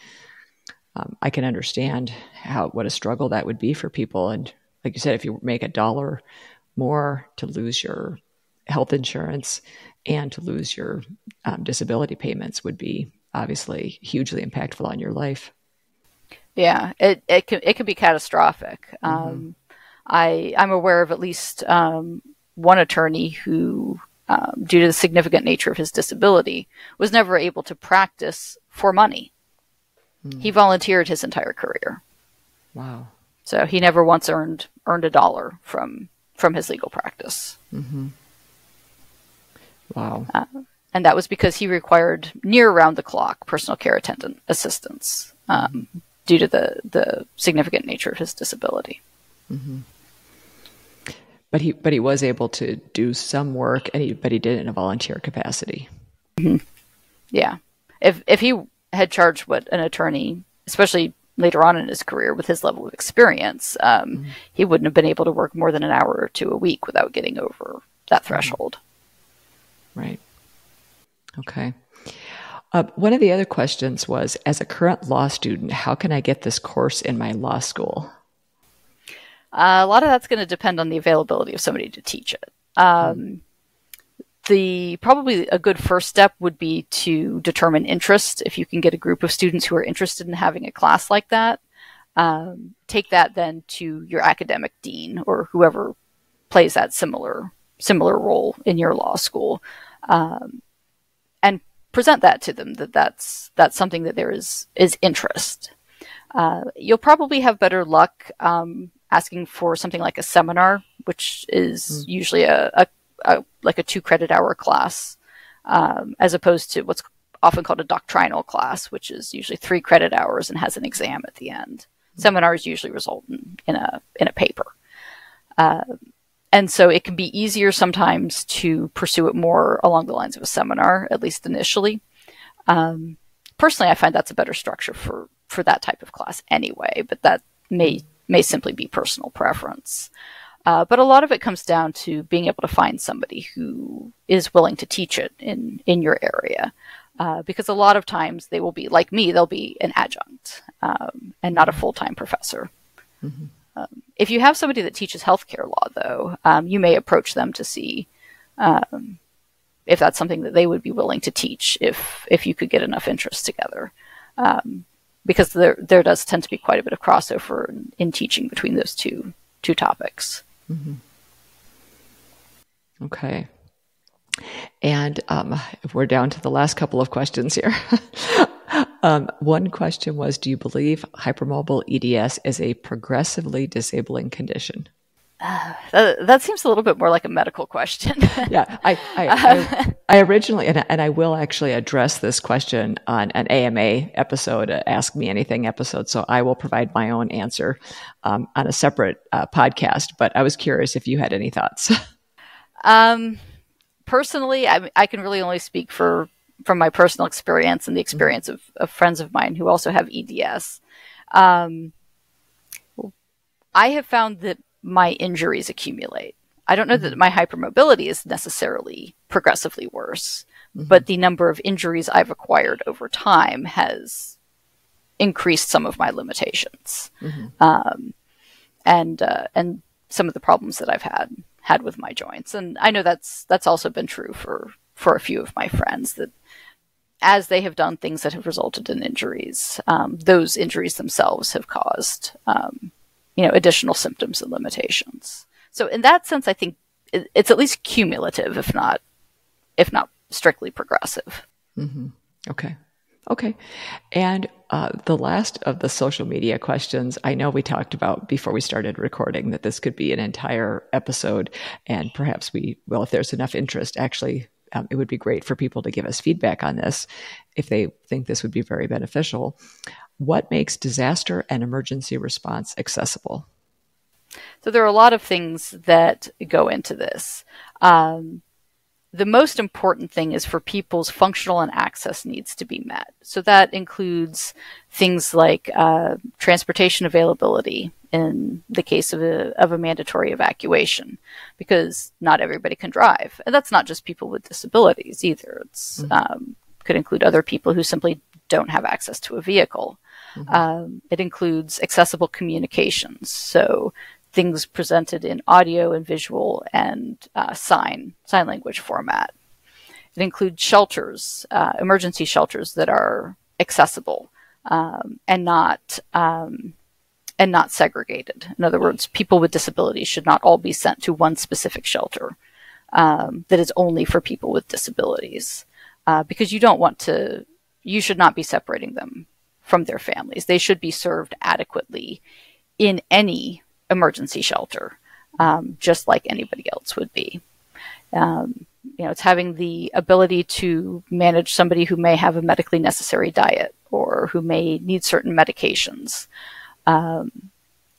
I can understand what a struggle that would be for people. And like you said, if you make $1 more to lose your health insurance and to lose your disability payments would be obviously hugely impactful on your life. Yeah, it can be catastrophic. I'm aware of at least one attorney who, due to the significant nature of his disability, was never able to practice for money. He volunteered his entire career. Wow. So he never once earned $1 from his legal practice. Wow. And that was because he required near round-the-clock personal care attendant assistance due to the significant nature of his disability. But he was able to do some work, but he did it in a volunteer capacity. Yeah. If he had charged what an attorney, especially later on in his career with his level of experience, he wouldn't have been able to work more than an hour or two a week without getting over that threshold. Right. Okay. One of the other questions was, as a current law student, how can I get this course in my law school? A lot of that's going to depend on the availability of somebody to teach it. Probably a good first step would be to determine interest. If you can get a group of students who are interested in having a class like that, take that then to your academic dean or whoever plays that similar role in your law school, and present that to them, that's something that there is interest. You'll probably have better luck asking for something like a seminar, which is usually like a 2 credit hour class, as opposed to what's often called a doctrinal class, which is usually 3 credit hours and has an exam at the end. Seminars usually result in a paper. And so it can be easier sometimes to pursue it more along the lines of a seminar, at least initially. Personally, I find that's a better structure for that type of class anyway, but that may simply be personal preference. But a lot of it comes down to being able to find somebody who is willing to teach it in your area. Because a lot of times they will be, like me, they'll be an adjunct and not a full-time professor. If you have somebody that teaches healthcare law, though, you may approach them to see if that's something that they would be willing to teach if you could get enough interest together. Because there does tend to be quite a bit of crossover in teaching between those two topics. Okay. And we're down to the last couple of questions here. One question was, do you believe hypermobile EDS is a progressively disabling condition? That seems a little bit more like a medical question. Yeah, I originally, and I will actually address this question on an AMA episode, Ask Me Anything episode, so I will provide my own answer on a separate podcast, but I was curious if you had any thoughts. Personally, I can really only speak from my personal experience and the experience of friends of mine who also have EDS. I have found that my injuries accumulate. I don't know that my hypermobility is necessarily progressively worse, but the number of injuries I've acquired over time has increased some of my limitations, and some of the problems that I've had with my joints. And I know that's also been true for a few of my friends, that as they have done things that have resulted in injuries, those injuries themselves have caused additional symptoms and limitations. So in that sense, I think it's at least cumulative, if not strictly progressive. Okay. And the last of the social media questions, I know we talked about before we started recording that this could be an entire episode, and perhaps we will, if there's enough interest, actually, it would be great for people to give us feedback on this if they think this would be very beneficial. What makes disaster and emergency response accessible? So there are a lot of things that go into this. The most important thing is for people's functional and access needs to be met. So that includes things like transportation availability in the case of a mandatory evacuation, because not everybody can drive. And that's not just people with disabilities either. It's could include other people who simply don't have access to a vehicle. It includes accessible communications, so things presented in audio and visual and sign language format. It includes shelters, emergency shelters that are accessible and not segregated. In other words, people with disabilities should not all be sent to one specific shelter that is only for people with disabilities, because you should not be separating them from their families. They should be served adequately in any emergency shelter, just like anybody else would be. It's having the ability to manage somebody who may have a medically necessary diet or who may need certain medications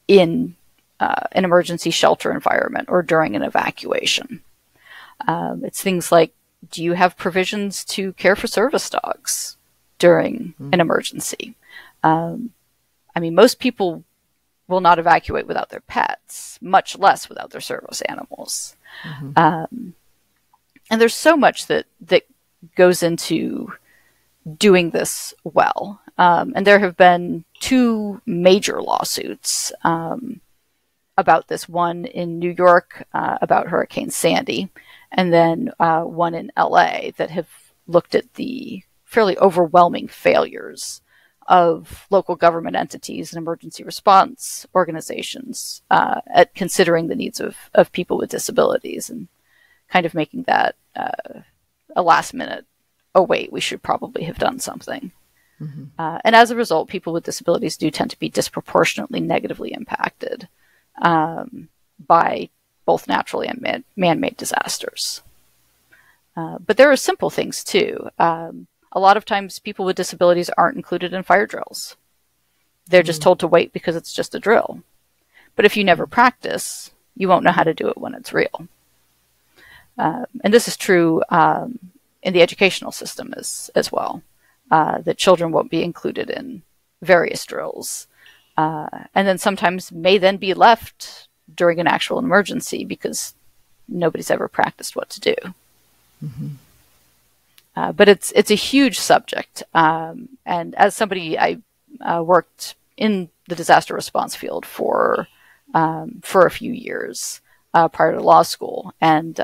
in an emergency shelter environment or during an evacuation. It's things like, do you have provisions to care for service dogs during an emergency? Most people will not evacuate without their pets, much less without their service animals. And there's so much that goes into doing this well. And there have been 2 major lawsuits about this, one in New York about Hurricane Sandy, and then one in LA that have looked at the fairly overwhelming failures of local government entities and emergency response organizations at considering the needs of people with disabilities, and kind of making that a last minute, oh wait, we should probably have done something. And as a result, people with disabilities do tend to be disproportionately negatively impacted by both naturally and man-made disasters. But there are simple things too. A lot of times people with disabilities aren't included in fire drills. They're just told to wait because it's just a drill. But if you never practice, you won't know how to do it when it's real. And this is true in the educational system as well, that children won't be included in various drills, and then sometimes may then be left during an actual emergency because nobody's ever practiced what to do. But it's a huge subject, and as somebody, I worked in the disaster response field for a few years prior to law school, and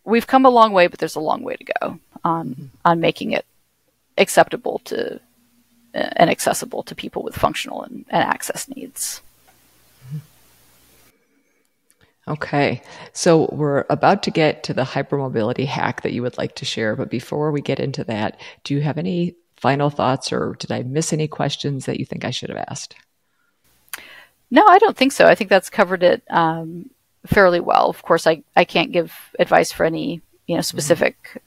we've come a long way, but there's a long way to go on making it acceptable to and accessible to people with functional and access needs. Okay, so we're about to get to the hypermobility hack that you would like to share, but before we get into that, do you have any final thoughts, or did I miss any questions that you think I should have asked? No, I don't think so. I think that's covered it fairly well. Of course, I can't give advice for any specific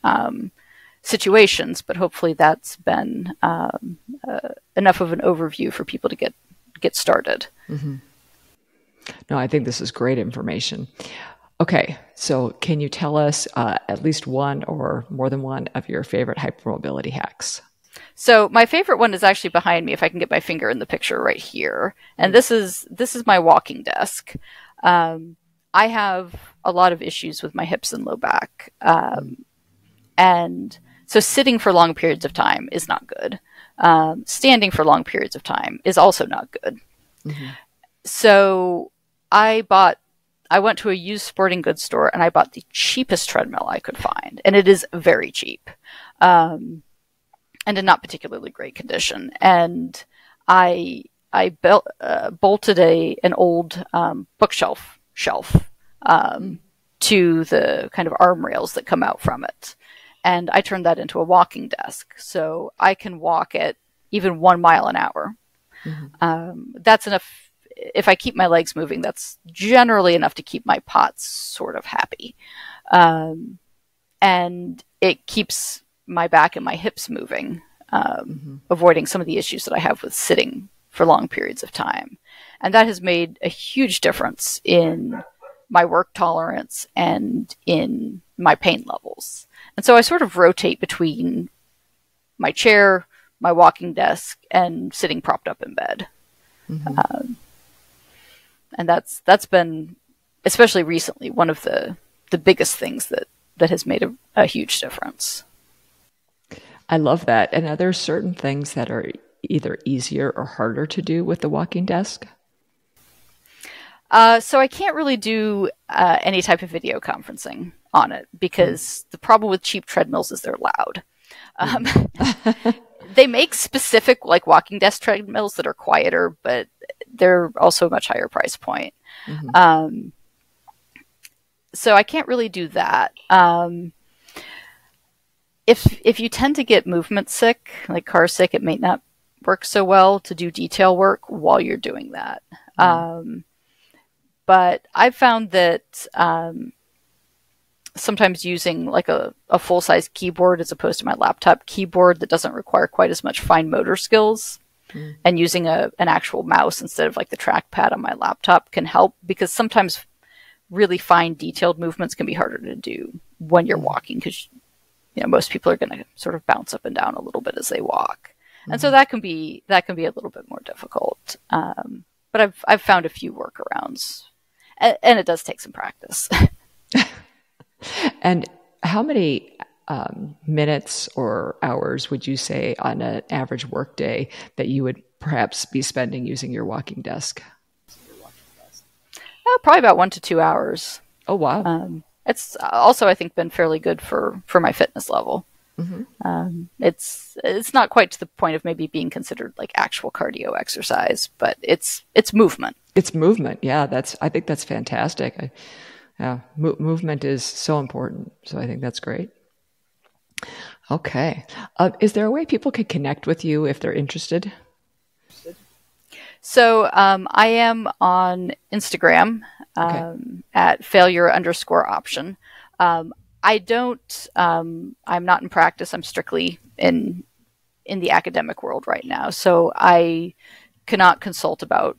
situations, but hopefully that's been enough of an overview for people to get started. No, I think this is great information. Okay, so can you tell us at least one or more than one of your favorite hypermobility hacks? So my favorite one is actually behind me, if I can get my finger in the picture right here. And this is my walking desk. I have a lot of issues with my hips and low back. And so sitting for long periods of time is not good. Standing for long periods of time is also not good. So I went to a used sporting goods store and I bought the cheapest treadmill I could find. And it is very cheap. And in not particularly great condition. And I bolted an old bookshelf to the kind of arm rails that come out from it. And I turned that into a walking desk. So I can walk at even 1 mile an hour. That's enough. If I keep my legs moving, that's generally enough to keep my POTS sort of happy. And it keeps my back and my hips moving, avoiding some of the issues that I have with sitting for long periods of time. And that has made a huge difference in my work tolerance and in my pain levels. And so I sort of rotate between my chair, my walking desk, and sitting propped up in bed. And that's been, especially recently, one of the biggest things that has made a huge difference. I love that. And are there certain things that are either easier or harder to do with the walking desk? So I can't really do any type of video conferencing on it because the problem with cheap treadmills is they're loud. They make specific like walking desk treadmills that are quieter, but they're also a much higher price point. Mm-hmm. So I can't really do that. If you tend to get movement sick, like car sick, it may not work so well to do detail work while you're doing that. Mm-hmm. But I've found that sometimes using like a full-size keyboard as opposed to my laptop keyboard that doesn't require quite as much fine motor skills and using an actual mouse instead of like the trackpad on my laptop can help, because sometimes really fine detailed movements can be harder to do when you're walking because most people are going to sort of bounce up and down a little bit as they walk. And so that can be a little bit more difficult. But I've found a few workarounds, and it does take some practice. And how many minutes or hours would you say on an average work day that you would perhaps be spending using your walking desk? Probably about 1 to 2 hours. Oh, wow. It's also, I think, been fairly good for my fitness level. Mm-hmm. It's not quite to the point of maybe being considered like actual cardio exercise, but it's movement. It's movement. Yeah, I think that's fantastic. Movement is so important. So I think that's great. Okay. Is there a way people could connect with you if they're interested? So I am on Instagram at failure_option. I'm not in practice. I'm strictly in the academic world right now. So I cannot consult about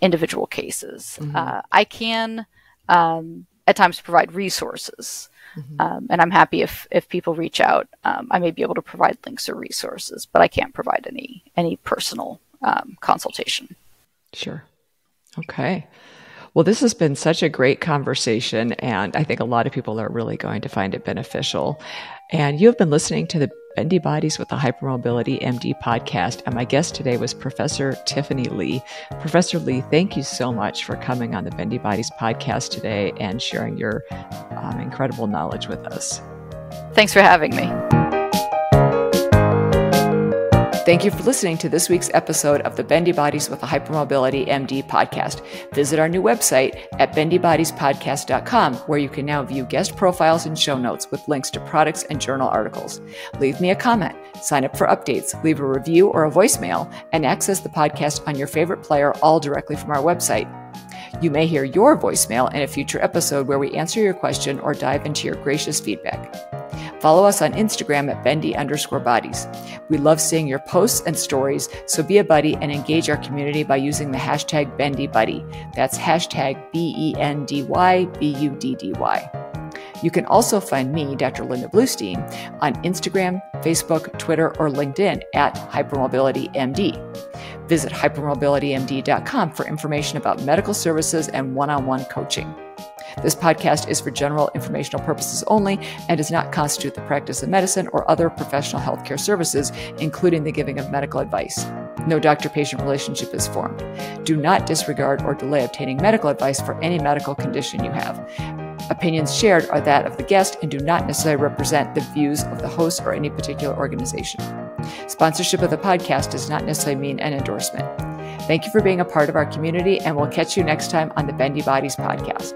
individual cases. Mm-hmm. I can at times provide resources. Mm-hmm. And I'm happy if people reach out. I may be able to provide links or resources, but I can't provide any personal consultation. Sure. Okay. Well, this has been such a great conversation, and I think a lot of people are really going to find it beneficial. And you have been listening to the Bendy Bodies with the Hypermobility MD podcast, and my guest today was Professor Tiffany Lee. Professor Lee, thank you so much for coming on the Bendy Bodies podcast today and sharing your incredible knowledge with us. Thanks for having me. Thank you for listening to this week's episode of the Bendy Bodies with the Hypermobility MD podcast. Visit our new website at bendybodiespodcast.com, where you can now view guest profiles and show notes with links to products and journal articles. Leave me a comment, sign up for updates, leave a review or a voicemail, and access the podcast on your favorite player, all directly from our website. You may hear your voicemail in a future episode where we answer your question or dive into your gracious feedback. Follow us on Instagram at Bendy_bodies. We love seeing your posts and stories, so be a buddy and engage our community by using the hashtag BendyBuddy. That's hashtag BendyBuddy. You can also find me, Dr. Linda Bluestein, on Instagram, Facebook, Twitter, or LinkedIn at HypermobilityMD. Visit hypermobilitymd.com for information about medical services and one-on-one coaching. This podcast is for general informational purposes only and does not constitute the practice of medicine or other professional healthcare services, including the giving of medical advice. No doctor-patient relationship is formed. Do not disregard or delay obtaining medical advice for any medical condition you have. Opinions shared are that of the guest and do not necessarily represent the views of the host or any particular organization. Sponsorship of the podcast does not necessarily mean an endorsement. Thank you for being a part of our community, and we'll catch you next time on the Bendy Bodies podcast.